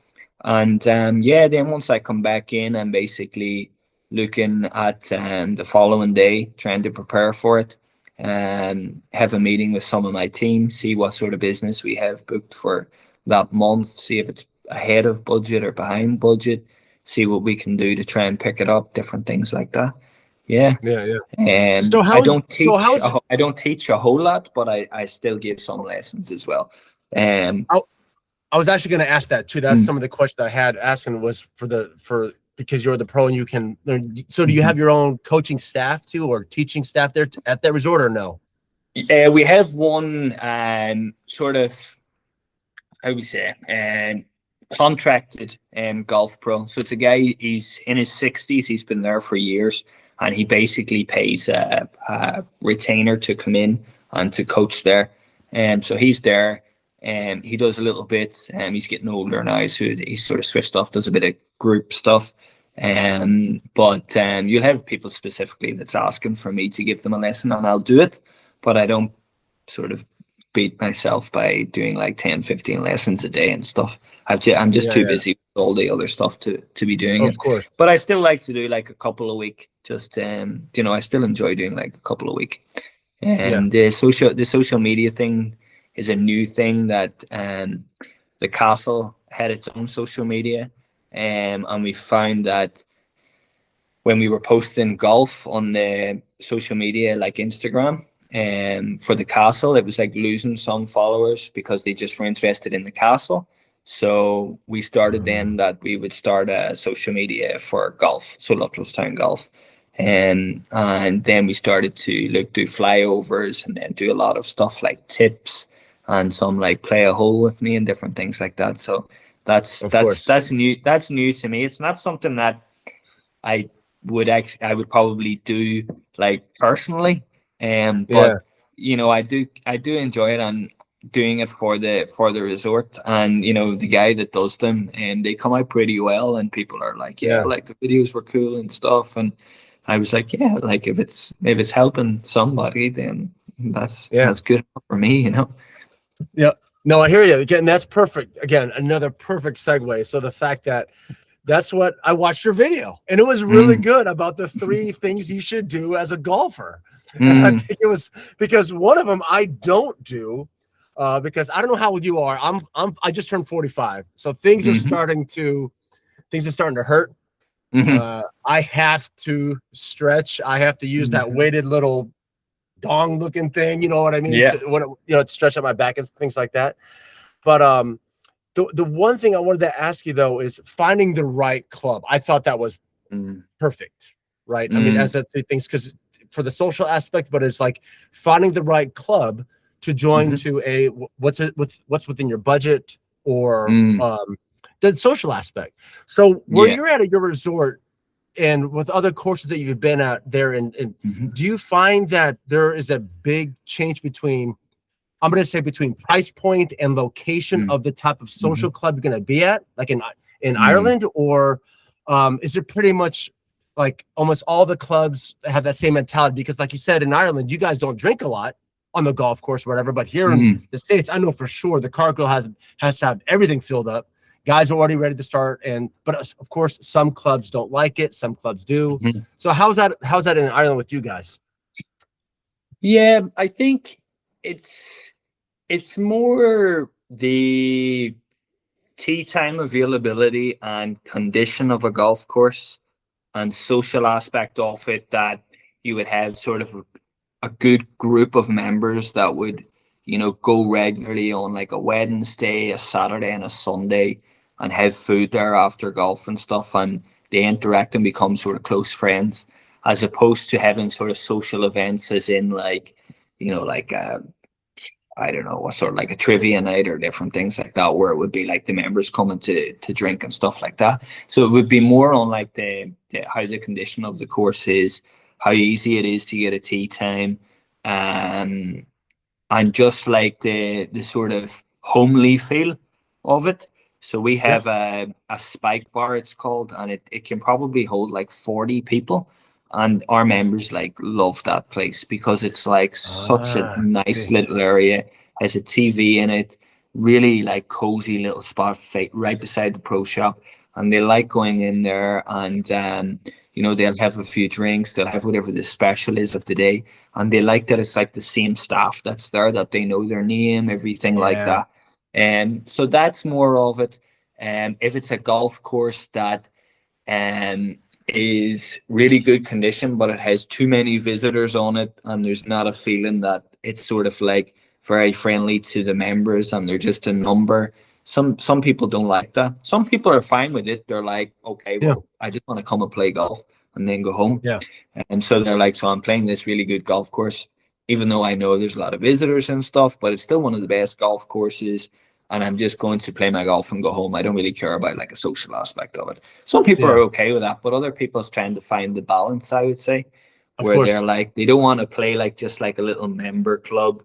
And then once I come back in, I'm basically looking at the following day, trying to prepare for it, and have a meeting with some of my team, see what sort of business we have booked for that month, see if it's ahead of budget or behind budget, see what we can do to try and pick it up, different things like that. And so I don't teach a whole lot, but I still give some lessons as well. I was actually going to ask that too. That's some of the questions I had asking was for because you're the pro and you can learn. So do you have your own coaching staff too, or teaching staff there at that resort, or no? We have one sort of, how we say, contracted golf pro. So it's a guy, he's in his 60s, he's been there for years, and he basically pays a retainer to come in and to coach there. So he's there, and he does a little bit, he's getting older now, so he's sort of switched off, does a bit of group stuff. But you'll have people specifically that's asking for me to give them a lesson, and I'll do it, but I don't sort of beat myself by doing like 10-15 lessons a day and stuff. I'm just too busy with all the other stuff to be doing it. Of course. But I still like to do like a couple a week. Just you know, I still enjoy doing like a couple a week. And the social media thing is a new thing that the castle had its own social media, and we found that when we were posting golf on the social media like Instagram, for the castle, it was like losing some followers because they just were interested in the castle. So we started then that we would start a social media for golf, so Lutrellstown Golf. And then we started to do flyovers, and then do a lot of stuff like tips and some like play a hole with me and different things like that. So that's new. That's new to me. It's not something that I would probably do like personally. But you know, I do enjoy it, and doing it for the resort, and you know, the guy that does them, and they come out pretty well, and people are like, like the videos were cool and stuff, and I was like, like if it's helping somebody, then that's good for me, you know. Yeah. No, I hear you. Again, that's perfect. Again, another perfect segue. So the fact that's what I watched your video, and it was really good about the 3 things you should do as a golfer. And I think it was because one of them I don't do, because I don't know how old you are. I just turned 45, so things are starting to hurt. I have to stretch. I have to use that weighted little dong looking thing. You know what I mean? To stretch out my back and things like that. But the one thing I wanted to ask you though is finding the right club. I thought that was perfect, right? I mean, as the 3 things, because for the social aspect, but it's like finding the right club to join to a what's within your budget, or the social aspect. So where you're at your resort, and with other courses that you've been at there, and do you find that there is a big change between, I'm going to say, between price point and location of the type of social club you're going to be at, like in Ireland, or is it pretty much like almost all the clubs have that same mentality? Because like you said, in Ireland, you guys don't drink a lot on the golf course or whatever, but here in the States, I know for sure the car girl has to have everything filled up. Guys are already ready to start, but of course some clubs don't like it, some clubs do. So how's that in Ireland with you guys? Yeah, I think it's more the tee time availability and condition of a golf course and social aspect of it, that you would have sort of a good group of members that would, you know, go regularly on like a Wednesday, a Saturday, and a Sunday, and have food there after golf and stuff, and they interact and become sort of close friends, as opposed to having sort of social events as in like, you know, like I don't know, what sort of like a trivia night or different things like that, where it would be like the members coming to drink and stuff like that. So it would be more on like the how the condition of the course is, how easy it is to get a tee time, and just like the sort of homely feel of it. So we have a spike bar, it's called, and it can probably hold like 40 people. And our members like love that place because it's like such a nice little area, has a TV in it, really like cozy little spot right beside the pro shop. And they like going in there, and you know, they'll have a few drinks, they'll have whatever the special is of the day. And they like that it's like the same staff that's there, that they know their name, everything like that. And so that's more of it. If it's a golf course that is really good condition, but it has too many visitors on it, and there's not a feeling that it's sort of like very friendly to the members, and they're just a number. some people don't like that. Some people are fine with it. They're like, okay, Yeah. well, I just want to come and play golf and then go home. Yeah. And so they're like, so I'm playing this really good golf course, even though I know there's a lot of visitors and stuff, but it's still one of the best golf courses. And I'm just going to play my golf and go home. I don't really care about like a social aspect of it. Some people Yeah. are okay with that, but other people's trying to find the balance, I would say, Of where course. they're like, they don't want to play like just like a little member club,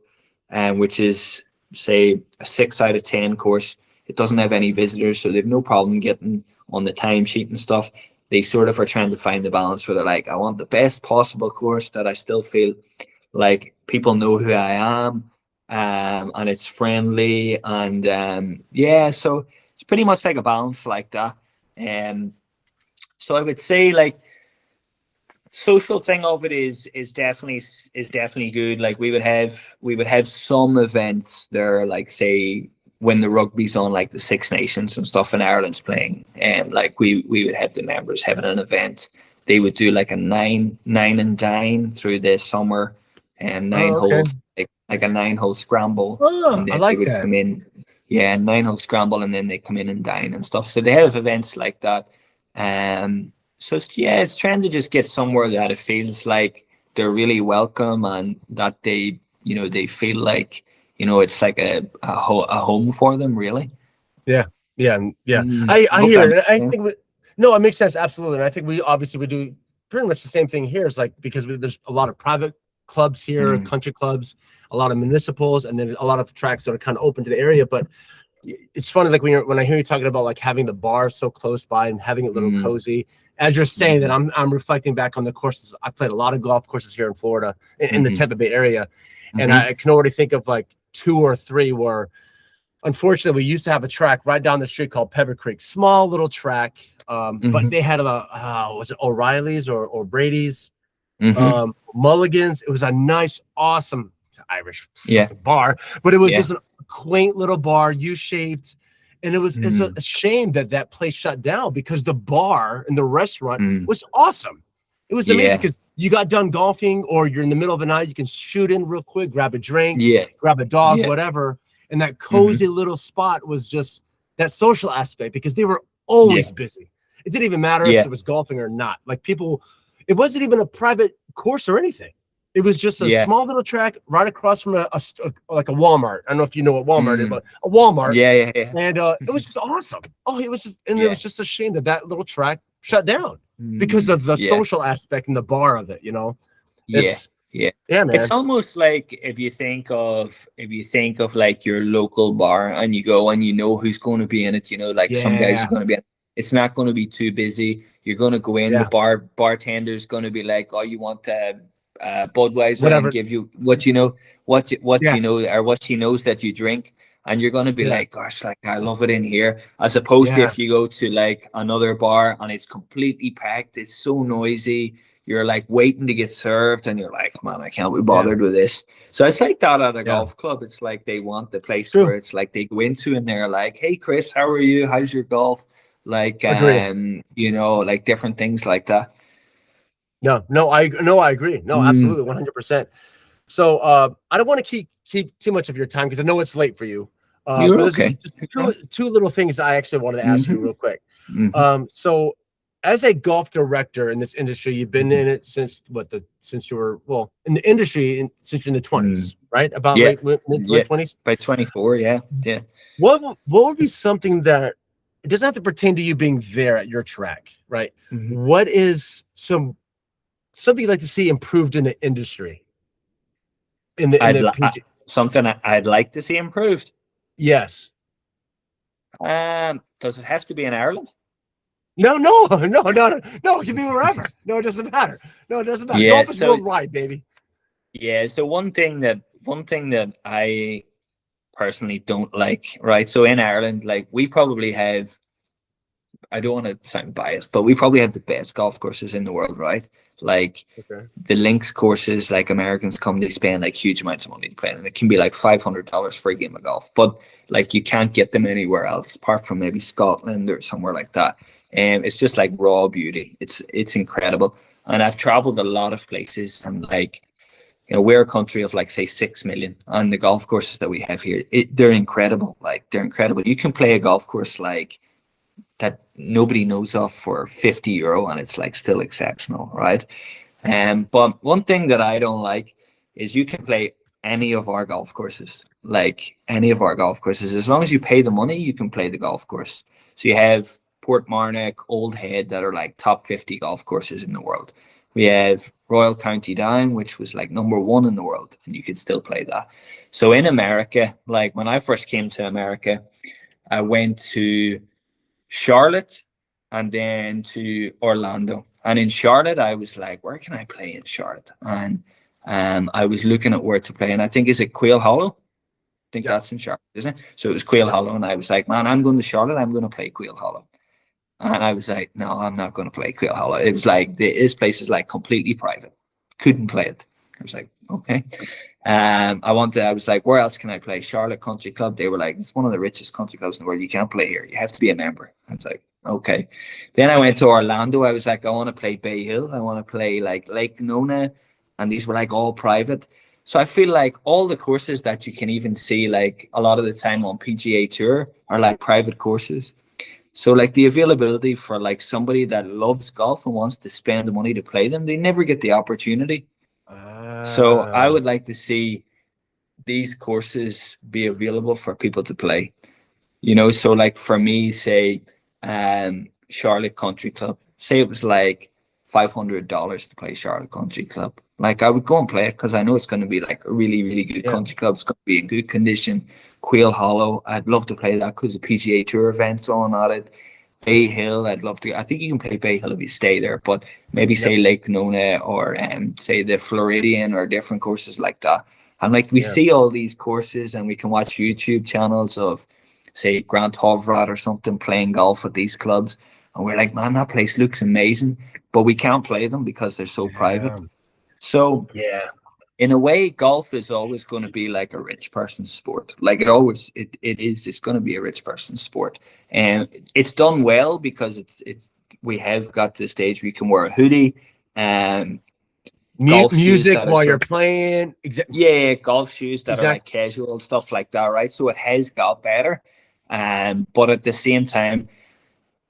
which is say a 6 out of 10 course. It doesn't have any visitors, so they've no problem getting on the timesheet and stuff. They sort of are trying to find the balance where they're like, I want the best possible course that I still feel like people know who I am, and it's friendly, and yeah, so it's pretty much like a balance like that. So I would say like social thing of it is definitely good. Like we would have some events there, like say when the rugby's on, like the Six Nations and stuff, and Ireland's playing, and like we would have the members having an event. They would do like a nine and dine through the summer, and nine Oh, okay. holes, like a 9-hole scramble, Oh, and I then like they would that. come in, yeah, 9-hole scramble, and then they come in and dine and stuff. So they have events like that. So it's trying to just get somewhere that it feels like they're really welcome, and that they feel like it's like a home for them, really. Yeah. Yeah. Yeah. Mm, I hope hear that it. I makes think no, it makes sense. Absolutely. And I think we obviously do pretty much the same thing here. It's like, because there's a lot of private clubs here, country clubs, a lot of municipals, and then a lot of tracks that are kind of open to the area. But it's funny, like when I hear you talking about like having the bar so close by and having it a little cozy, as you're saying that, I'm reflecting back on the courses. I played a lot of golf courses here in Florida, in the Tampa Bay area, and I can already think of like 2 or 3 where, unfortunately, we used to have a track right down the street called Pepper Creek, small little track, but they had was it O'Reilly's or Brady's, Mulligan's. It was a nice, awesome Irish bar, but it was just a quaint little bar, U-shaped. And it's a shame that place shut down, because the bar and the restaurant was awesome. It was amazing, because you got done golfing, or you're in the middle of the night, you can shoot in real quick, grab a drink, grab a dog, whatever. And that cozy little spot was just that social aspect, because they were always busy. It didn't even matter if it was golfing or not. Like people, it wasn't even a private course or anything. It was just a small little track right across from like a Walmart. I don't know if you know what Walmart is, but a Walmart. Yeah. And it was just awesome. Oh, it was just, and it was just a shame that little track shut down because of the social aspect and the bar of it. Yeah, man. It's almost like if you think of like your local bar, and you go and you know who's going to be in it. Like some guys are going to be in it. It's not going to be too busy. You're going to go in. The bartender's going to be like, "Oh, you want Budweiser?" Whatever. And give you what you know, or what she knows that you drink, and you're going to be like, "Gosh, like I love it in here." As opposed to if you go to like another bar and it's completely packed, it's so noisy. You're like waiting to get served, and you're like, "Man, I can't be bothered with this." So it's like that at a golf club. It's like they want the place where it's like they go into and they're like, "Hey, Chris, how are you? How's your golf?" Like, like different things like that. No, I agree. No, absolutely, 100%. So I don't want to keep too much of your time, because I know it's late for you. You're but okay. Just two little things I actually wanted to ask you real quick. So as a golf director in this industry, you've been in it since since you were in the industry since you're in the 20s, right? About late 20s. By 24, yeah. What would be something that, it doesn't have to pertain to you being there at your track, right? What is something you'd like to see improved in the industry? Something I'd like to see improved. Yes. Does it have to be in Ireland? No. It can be wherever. No, it doesn't matter. Yeah, golf is worldwide, baby. Yeah. So one thing that I personally don't like, right? So in Ireland, like we probably have, I don't want to sound biased, but we probably have the best golf courses in the world, right? Like the links courses, like Americans come, they spend like huge amounts of money to play them. It can be like $500 for a game of golf, but like you can't get them anywhere else apart from maybe Scotland or somewhere like that. And it's just like raw beauty. It's incredible. And I've traveled a lot of places, and like You know, we're a country of like say 6 million, and the golf courses that we have here, they're incredible. Like they're incredible. You can play a golf course like that nobody knows of for €50, and it's like still exceptional, right? But one thing that I don't like is you can play any of our golf courses, like any of our golf courses. As long as you pay the money, you can play the golf course. So you have Portmarnock, Old Head that are like top 50 golf courses in the world. We have Royal County Down, which was like #1 in the world, and you could still play that. So in America, like when I first came to America, I went to Charlotte and then to Orlando. And in Charlotte, I was like, where can I play in Charlotte? And I was looking at where to play. And I think, is it Quail Hollow? I think that's in Charlotte, isn't it? So it was Quail Hollow. And I was like, man, I'm going to Charlotte. I'm going to play Quail Hollow. And I was like, no, I'm not going to play Quail Hollow. It was like, this place is like completely private. Couldn't play it. I was like, okay. I was like, where else can I play? Charlotte Country Club. They were like, it's one of the richest country clubs in the world. You can't play here. You have to be a member. I was like, okay. Then I went to Orlando. I was like, I want to play Bay Hill. I want to play like Lake Nona. And these were like all private. So I feel like all the courses that you can even see, like a lot of the time on PGA Tour, are like private courses. So like the availability for like somebody that loves golf and wants to spend the money to play them, they never get the opportunity. So I would like to see these courses be available for people to play. You know, so like for me, say Charlotte Country Club, say it was like $500 to play Charlotte Country Club. Like I would go and play it because I know it's going to be like a really, really good country club. It's going to be in good condition. Quail Hollow, I'd love to play that because the PGA Tour events on at it. Bay Hill, I'd love to. I think you can play Bay Hill if you stay there, but maybe say Lake Nona or say the Floridian or different courses like that. And like we see all these courses and we can watch YouTube channels of say Grant Hovrat or something playing golf at these clubs. And we're like, man, that place looks amazing, but we can't play them because they're so private. So in a way, golf is always going to be like a rich person's sport. Like it's going to be a rich person's sport. And it's done well because we have got to the stage where you can wear a hoodie and music while you're playing. Golf shoes that are like casual, stuff like that, right? So it has got better. But at the same time,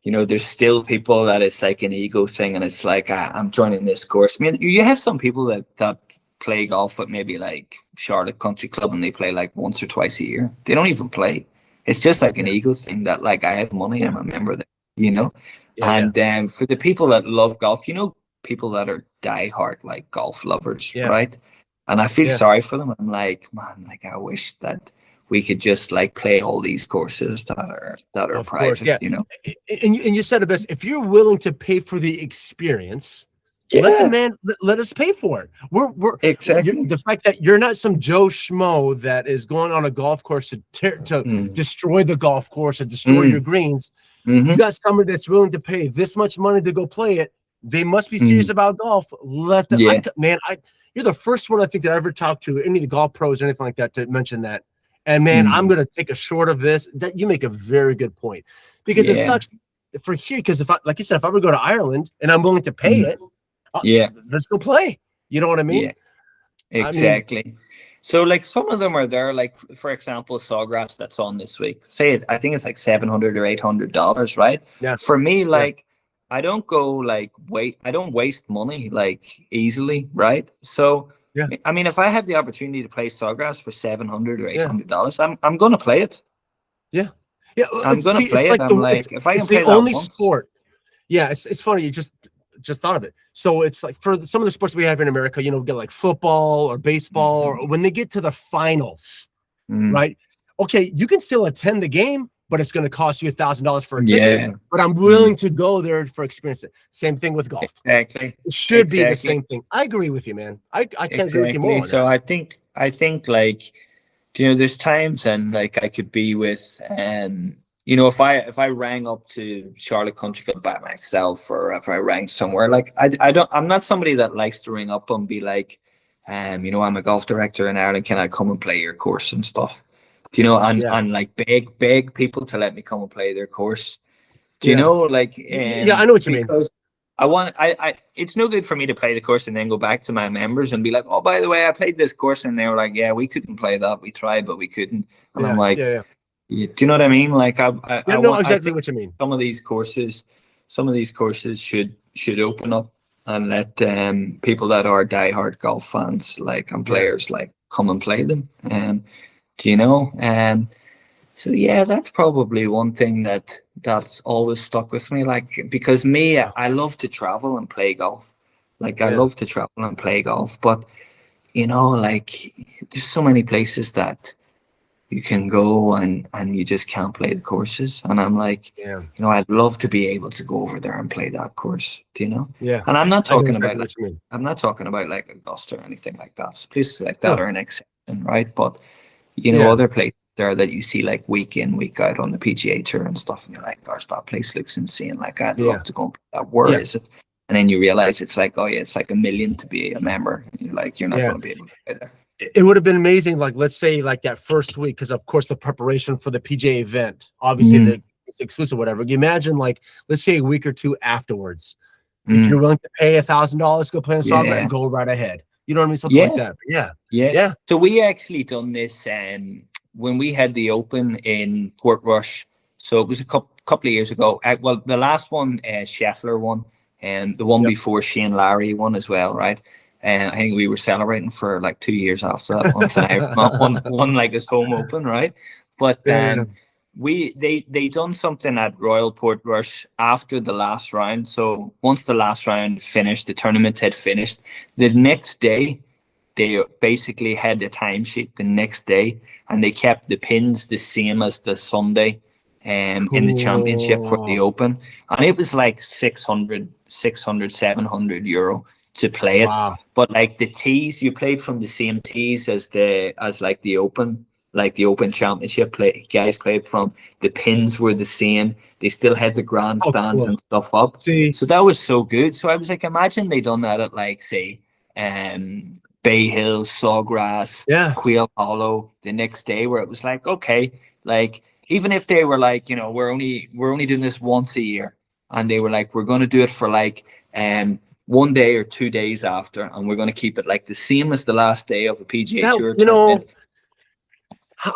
you know, there's still people that it's like an ego thing and it's like, I'm joining this course. I mean, you have some people that play golf at maybe like Charlotte Country Club and they play like once or twice a year. They don't even play. It's just like an ego thing that like I have money, I'm a member there, you know. And for the people that love golf, you know, people that are diehard like golf lovers, right? And I feel sorry for them. I'm like, man, like I wish that we could just like play all these courses that are of private, you know. And you said it best. If you're willing to pay for the experience, let us pay for it. We're exactly the fact that you're not some Joe Schmo that is going on a golf course to destroy the golf course and destroy your greens. You got somebody that's willing to pay this much money to go play it. They must be serious about golf. Let them, you're the first one I think that I ever talked to any of the golf pros or anything like that to mention that. And man, I'm going to take a short of this. That you make a very good point because it sucks for here. Because if like you said, if I were to go to Ireland and I'm willing to pay it, let's go play. You know what I mean? Exactly. I mean, so like some of them are there, like for example, Sawgrass that's on this week. I think it's like $700 or $800, right? Yeah. For me, like I don't waste money like easily, right? So I mean, if I have the opportunity to play Sawgrass for $700 or $800, I'm going to play it. I'm going to play it. I'm like, if I can play that only sport. Yeah, it's funny. You just thought of it. So it's like for some of the sports we have in America, you know, get like football or baseball, or when they get to the finals, right? Okay, you can still attend the game, but it's going to cost you $1,000 for a ticket. But I'm willing to go there for experience. Same thing with golf. Exactly. It should be the same thing. I agree with you, man. I can't agree with you more. So I think like, you know, there's times and like I could be with you know, if I rang up to Charlotte Country Club by myself, or if I rang somewhere, like I'm not somebody that likes to ring up and be like, you know, I'm a golf director in Ireland, can I come and play your course and stuff? Do you know, and like beg people to let me come and play their course. Do you know, like I know what you mean. It's no good for me to play the course and then go back to my members and be like, oh, by the way, I played this course, and they were like, yeah, we couldn't play that. We tried, but we couldn't. And I'm Yeah, like, yeah, yeah. do you know what I mean? Like, Yeah, I no, want, I exactly think what you mean. some of these courses should open up and let people that are diehard golf fans, like, and Yeah, players, like, come and play them. Do you know? So yeah, that's probably one thing that's always stuck with me. Like, because me, yeah, I love to travel and play golf. Like, I yeah, love to travel and play golf, but like, there's so many places that you can go and you just can't play the courses. And I'm like, yeah, I'd love to be able to go over there and play that course. Do you know? yeah. And I'm not I know talking about exactly like what you mean. I'm not talking about like Augusta or anything like that. So places like that No, are an exception, right? But yeah, other places there that you see like week in, week out on the PGA tour and stuff, and you're like, gosh, that place looks insane. Like, I'd yeah, love to go and play that. Where yeah, is it? And then you realize it's like, oh yeah, it's like $1 million to be a member. And you're like, you're not yeah. going to be able to play there. It would have been amazing, like let's say like that first week, because of course the preparation for the PGA event, obviously Mm, it's exclusive, whatever. You imagine like let's say a week or two afterwards, if you're mm, willing to pay $1,000, go play in Sawgrass and yeah. go right ahead. You know what I mean? Something like Yeah. that. But yeah, Yeah. yeah, So we actually done this when we had the Open in Portrush. So it was a couple of years ago. Well, the last one, Scheffler won, and the one yep. before Shane Larry won as well, right? And I think we were celebrating for like 2 years after that. Once an Irishman won like his home Open, right? But Yeah, yeah. they done something at Royal Portrush after the last round. So once the last round finished, the tournament had finished. The next day, they basically had a timesheet the next day, and they kept the pins the same as the Sunday in the championship for the Cool. Open. And it was like 700 euro to play it. Wow. But like the tees, you played from the same tees as like the Open, like the Open Championship guys played from. The pins were the same. They still had the Oh, grandstands cool. and stuff up. See, So that was so good. So I was like, imagine they done that at like, say, Bay Hill, Sawgrass, yeah, Quail Hollow the next day, where it was like, okay, like, even if they were like, we're only doing this once a year, and they were like, we're going to do it for like 1 day or 2 days after, and we're going to keep it like the same as the last day of a PGA that Tour you know, tournament.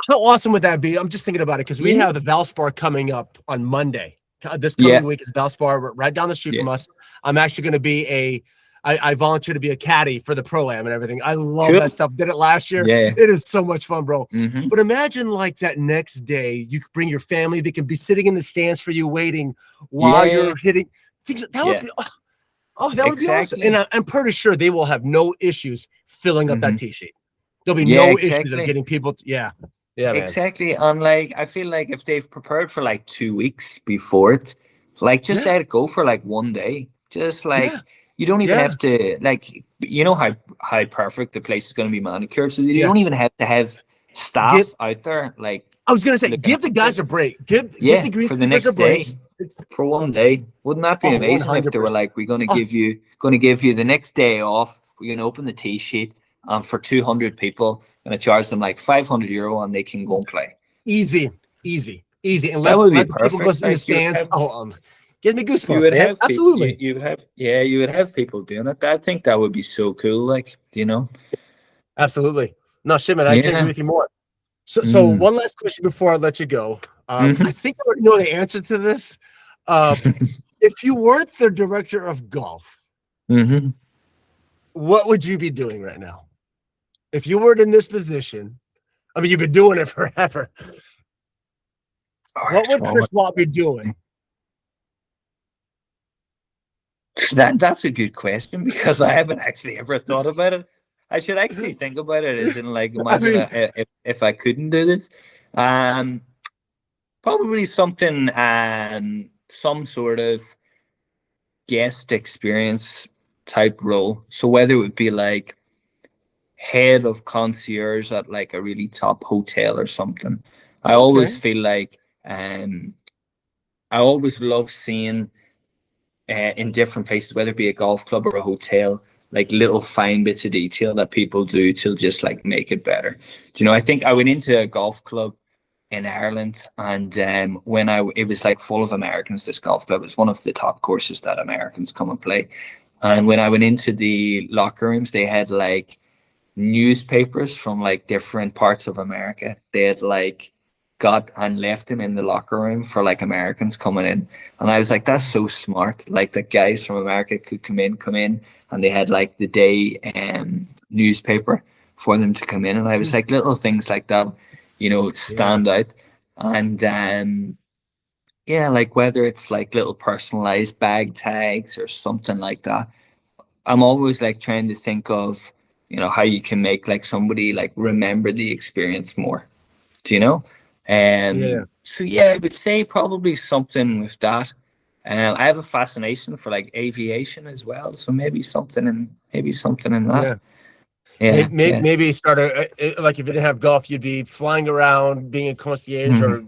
how awesome would that be? I'm just thinking about it because we Yeah. have the Valspar coming up on Monday. This Yeah. coming week is Valspar, right down the street Yeah. from us. I'm actually going to be I volunteer to be a caddy for the Pro-Am and everything. I love Cool. that stuff. Did it last year. Yeah. It is so much fun, bro. Mm-hmm. But imagine like that next day, you could bring your family. They can be sitting in the stands for you, waiting while Yeah. you're hitting. Things that would Yeah. be. Oh, that would be awesome. Exactly. And I'm pretty sure they will have no issues filling up that Mhm. tee sheet. There'll be Yeah, no issues of exactly. getting people. Yeah, man. Exactly. And like, I feel like if they've prepared for like 2 weeks before it, like, just Yeah. let it go for like 1 day. Just like, Yeah. you don't even Yeah. have to, like, how perfect the place is going to be manicured. So you Yeah. don't even have to have staff Give- out there. Like, I was gonna say, looking give the after guys it. a break. Give Yeah, the for the greenskeepers next a break. day. For 1 day. Wouldn't that be Oh, amazing if they were 100%. like, we're going to Oh. give you the next day off. We're going to open the tee sheet, and for 200 people, going to charge them like 500 euro, and they can go and play. Easy, and That would be let the people go perfect. sit in the Like, you would stands. have- Oh, gives me You goosebumps, would man. have Absolutely. you would have people doing it. I think that would be so cool. Like, Absolutely. No shit, man. I can't Yeah. agree with you more. So Mm. one last question before I let you go. Mhm. I think I already know the answer to this. If you weren't the director of golf, Mhm. what would you be doing right now? If you weren't in this position, I mean, you've been doing it forever. What would Chris Watt be doing? That's a good question, because I haven't actually ever thought about it. I should actually think about it, as in, like, imagine if I couldn't do this. Probably something, some sort of guest experience type role. So whether it would be like head of concierge at like a really top hotel or something. I always Okay. feel like I always love seeing in different places, whether it be a golf club or a hotel, like little fine bits of detail that people do to just like make it better. Do you know, I think I went into a golf club in Ireland, and when it was like full of Americans. This golf club was one of the top courses that Americans come and play. And when I went into the locker rooms, they had like newspapers from like different parts of America. They had like got and left them in the locker room for like Americans coming in. And I was like, that's so smart. Like the guys from America could come in, and they had like the day newspaper for them to come in. And I was like, little things like that, stand out. And yeah, like whether it's like little personalized bag tags or something like that. I'm always like trying to think of, how you can make like somebody like remember the experience more. Do you know? So yeah, I would say probably something with that. I have a fascination for like aviation as well, so maybe something in that. Maybe start like if you didn't have golf, you'd be flying around, being a concierge or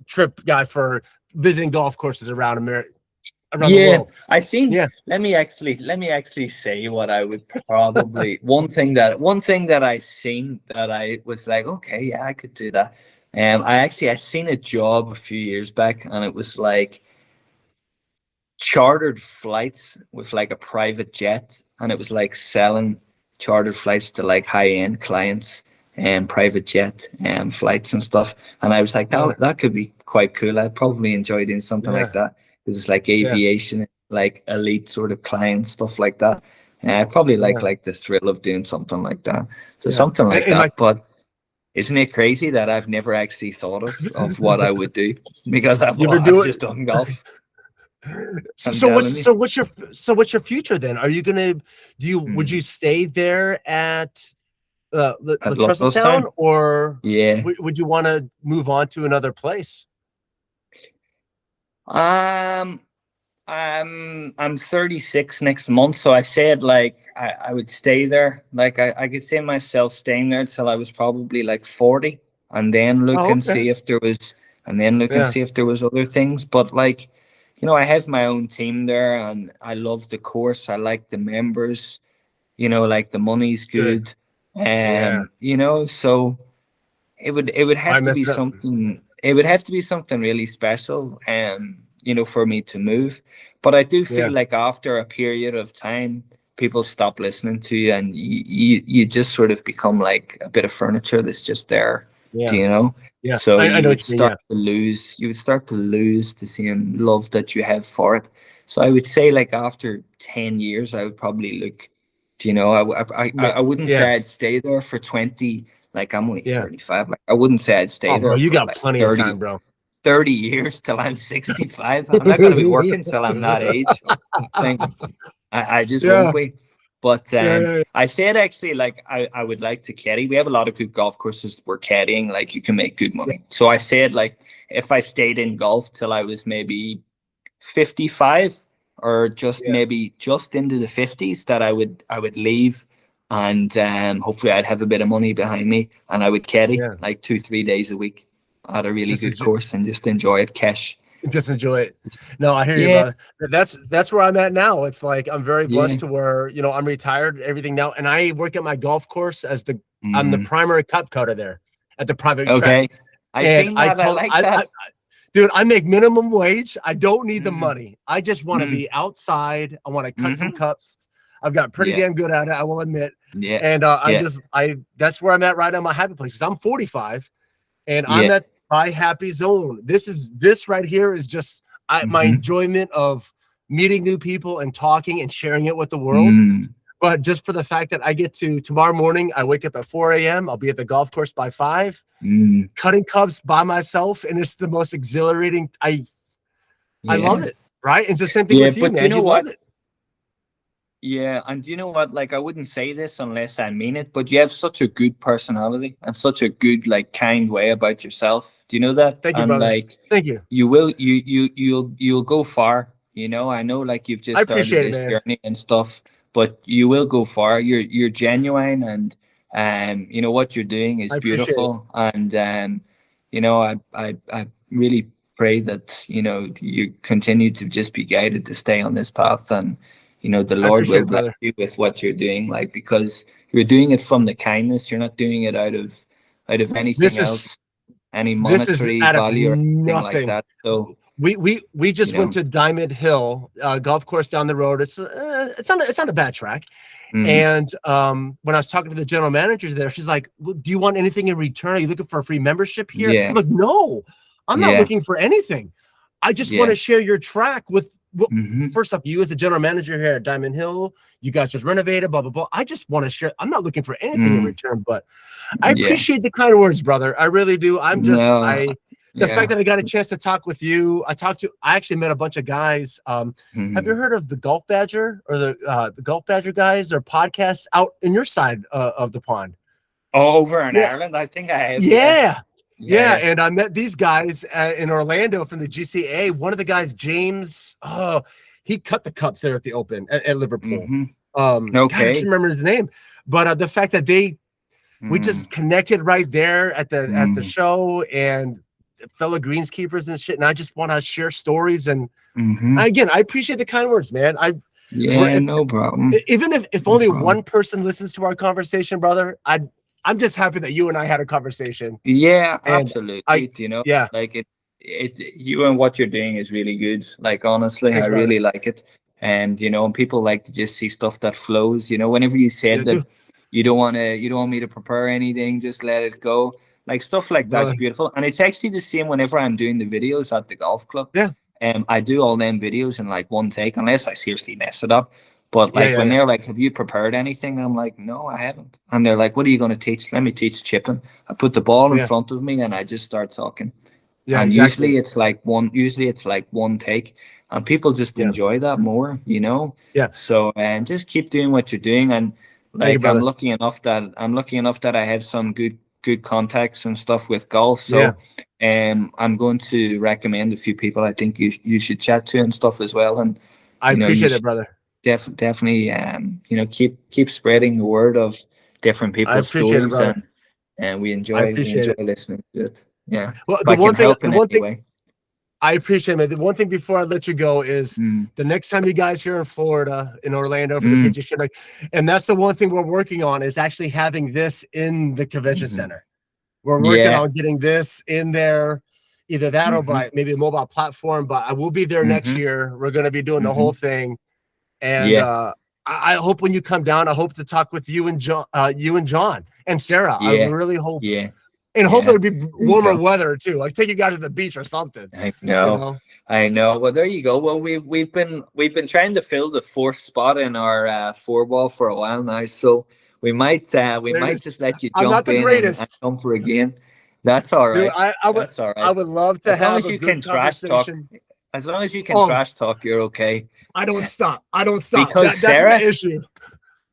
trip guy for visiting golf courses around America. Around the world. I seen. Yeah. Let me actually say what I would probably one thing that I seen that I was like, okay, yeah, I could do that. I seen a job a few years back, and it was like chartered flights with like a private jet, and it was like selling chartered flights to like high-end clients and private jet flights and stuff. And I was like, that could be quite cool. I'd probably enjoy doing something like that. It's like aviation, like elite sort of clients, stuff like that. And I probably like the thrill of doing something like that. So something like that. But isn't it crazy that I've never actually thought of what I would do, because I've just done golf. So what's your future then? Are you gonna would you stay there at Lutrellstown, or would you want to move on to another place? I'm 36 next month, so I said like I would stay there. Like I could see myself staying there till I was probably like 40, and then look and see if there was, and see if there was other things. But like, I have my own team there, and I love the course. I like the members. Like the money's good, and so it would have to be something. It would have to be something really special, for me to move. But I do feel like after a period of time, people stop listening to you, and you just sort of become like a bit of furniture that's just there. Do you know? Yeah. So you would start to lose. You would start to lose the same love that you have for it. So I would say like after 10 years, I would probably look. I wouldn't say I'd stay there for 20. Like I'm only 35. Like I wouldn't say I'd stay there. Bro, you for got like plenty 30, of time, bro. 30 years till I'm 65. I'm not going to be working till I'm that age. I just won't be. But I said actually, like I would like to caddy. We have a lot of good golf courses where caddying, like you can make good money. So I said like if I stayed in golf till I was maybe 55 or just maybe just into the 50s, that I would leave, and hopefully I'd have a bit of money behind me, and I would caddy like 2-3 days a week at a really good course and just enjoy it cash. Just enjoy it. No, I hear you, brother. That's where I'm at now. It's like I'm very blessed to where I'm retired, everything now, and I work at my golf course as I'm the primary cup cutter there at the private track. I like that. Dude, I make minimum wage. I don't need the money. I just want to be outside. I want to cut some cups. I've got pretty damn good at it, I will admit. And that's where I'm at right now. My happy place. I'm 45, and I'm at my happy zone. This right here is just my enjoyment of meeting new people and talking and sharing it with the world. But just for the fact that I get to tomorrow morning, I wake up at 4 a.m. I'll be at the golf course by 5, cutting cups by myself, and it's the most exhilarating. I love it. Right? It's the same thing with you, man. You know what? Love it. Yeah, and do you know what? Like, I wouldn't say this unless I mean it, but you have such a good personality and such a good, like, kind way about yourself. Do you know that? Thank you, brother. Like, thank you. You'll go far. I know, like, you've just started this journey and stuff, but you will go far. You're genuine, and what you're doing is beautiful. And I really pray that you continue to just be guided to stay on this path, and the Lord will bless you with what you're doing, like, because you're doing it from the kindness. You're not doing it out of anything else. any This is monetary out of value or anything like nothing. that. So We just You went know. to Diamond Hill golf course down the road. It's not a bad track. Mhm. And when I was talking to the general manager there, she's like, well, "Do you want anything in return? Are you looking for a free membership here?" Yeah. I'm like, "No, I'm not Yeah. looking for anything. I just want Yeah. to share your track with." Well, Mhm. first up, you as the general manager here at Diamond Hill, you guys just renovated, blah blah blah. I just want to share. I'm not looking for anything in Mm. return, but I Yeah. appreciate the kind words, brother. I really do. No. The Yeah. fact that I got a chance to talk with you, I actually met a bunch of guys. Have you Mhm. heard of the Golf Badger or the Golf Badger guys or podcasts out in your side of the pond? Oh, over in Yeah. Ireland, I think I have. Yeah. Yeah. And I met these guys in Orlando from the GCA. One of the guys, James, he cut the cups there at the Open at Liverpool. Mhm. God, I Okay. can't remember his name, but the fact that we Mm. just connected right there at the Mm. show, and fellow greenskeepers and shit. And I just want to share stories. And Mhm. again, I appreciate the kind words, man. Yeah, if- no problem. Even if No only problem. one person listens to our conversation, brother, I'm just happy that you and I had a conversation. Yeah, And absolutely. You know, yeah. like you and what you're doing is really good. Like honestly, Thanks, I brother. really like it. And people like to just see stuff that flows. Whenever you said Yeah, that dude. you don't want me to prepare anything, just let it go. Like stuff like that's Brother. beautiful. And it's actually the same whenever I'm doing the videos at the golf club. Yeah. I do all them videos in like one take, unless I seriously mess it up. But like when they're like, "Have you prepared anything?" I'm like, "No, I haven't." And they're like, "What are you going to teach?" "Let me teach chipping." I put the ball in Yeah. front of me and I just start talking. Yeah, And exactly. usually it's like one take, and people just Yeah. enjoy that more. Yeah. So just keep doing what you're doing, and Thank you, like I'm brother. lucky enough that I have some good contacts and stuff with golf. So I'm going to recommend a few people I think you should chat to and stuff as well. And I you appreciate it, should brother. definitely keep spreading the word of different people's appreciate it, stories, brother. and we I appreciate it. listening to it. Yeah. Well, If the I can one thing, help in any way. I appreciate it, man. The one thing before I let you go is Mm. the next time you guys here in Florida, in Orlando for the PGA Show, and that's the one thing we're working on is actually having this in the convention center. We're working on getting this in there, either that or by maybe a mobile platform. But I will be there next year. We're going to be doing the whole thing, and I hope when you come down, I hope to talk with you and John, and Sarah. I really hope. Yeah. And hopefully it'll be warmer Yeah. weather too. Like take you guys to the beach or something. I know. I know. Well, there you go. Well, we've been trying to fill the fourth spot in our 4-ball for a while now, so we might just let you I'm jump not the in and greatest. come for a game. That's all right. Dude, That's all right. I would love to As long have as a you good can trash talk. conversation. As long as you can Oh. trash talk, you're okay. I don't stop. Because That's Sarah- my issue.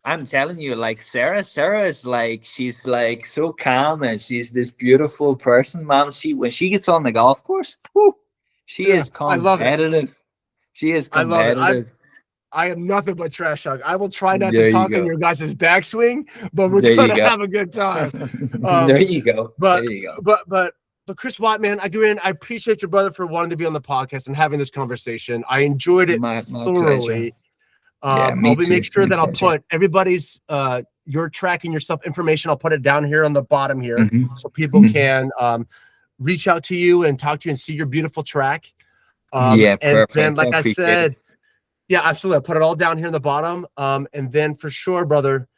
I'm telling you, like Sarah is like, she's like so calm and she's this beautiful person, man. When she gets on the golf course, whew, she is I love it. competitive. She is I love it. competitive. I am nothing but trash talk. I will try not There to you talk go. in your guys' backswing, but we're There you gonna go. have a good time. There you go. But There you go. but Chris Watt, man, I appreciate your brother for wanting to be on the podcast and having this conversation. I enjoyed it My thoroughly. Yeah, me I'll be too. make sure My that I'll pleasure. put everybody's your tracking yourself information. I'll put it down here on the bottom here Mhm. so people Mhm. can reach out to you and talk to you and see your beautiful track. Yeah, And perfect. then, like I appreciate said, yeah, absolutely. I'll put it all down here in the bottom. And then for sure, brother,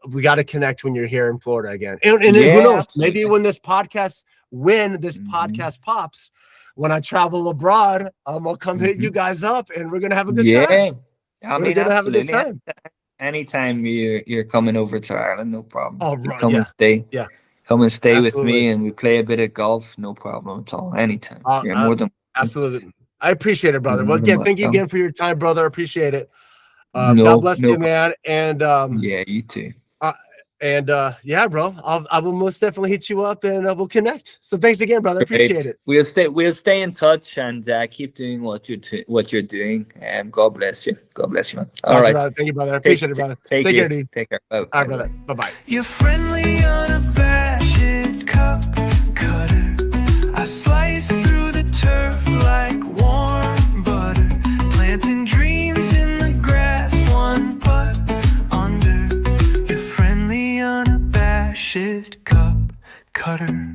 we got to connect when you're here in Florida again. And Yeah, who knows? absolutely. Maybe when this podcast pops, when I travel abroad, I'll come hit you guys up and we're gonna have a good time. I We're mean, gonna have a good absolutely. time. Anytime you're coming over to Ireland, no problem. Oh, You right, come and stay. yeah. Come and stay with Absolutely. me, and we play a bit of golf. No problem at all. Anytime. You're more than Absolutely. I appreciate it, brother. You're Well, more than again, thank you welcome. again for your time, brother. I appreciate it. No, God bless no you, man. And Yeah, you too. yeah, bro. I will most definitely hit you up and we'll connect. So thanks again, brother. Appreciate Great. it. We'll stay in touch and keep doing what you're doing. And God bless you. God bless you, man. All Gotcha, right. brother. Thank you, brother. I appreciate it, brother. Take care, care, dude. Take care. Bye. All right, brother. Bye-bye. You're friendly, unabashed cup cutter. I slice through the turf like warm butter, planting dreams in the grass, one putt under. You're friendly, unabashed cup cutter.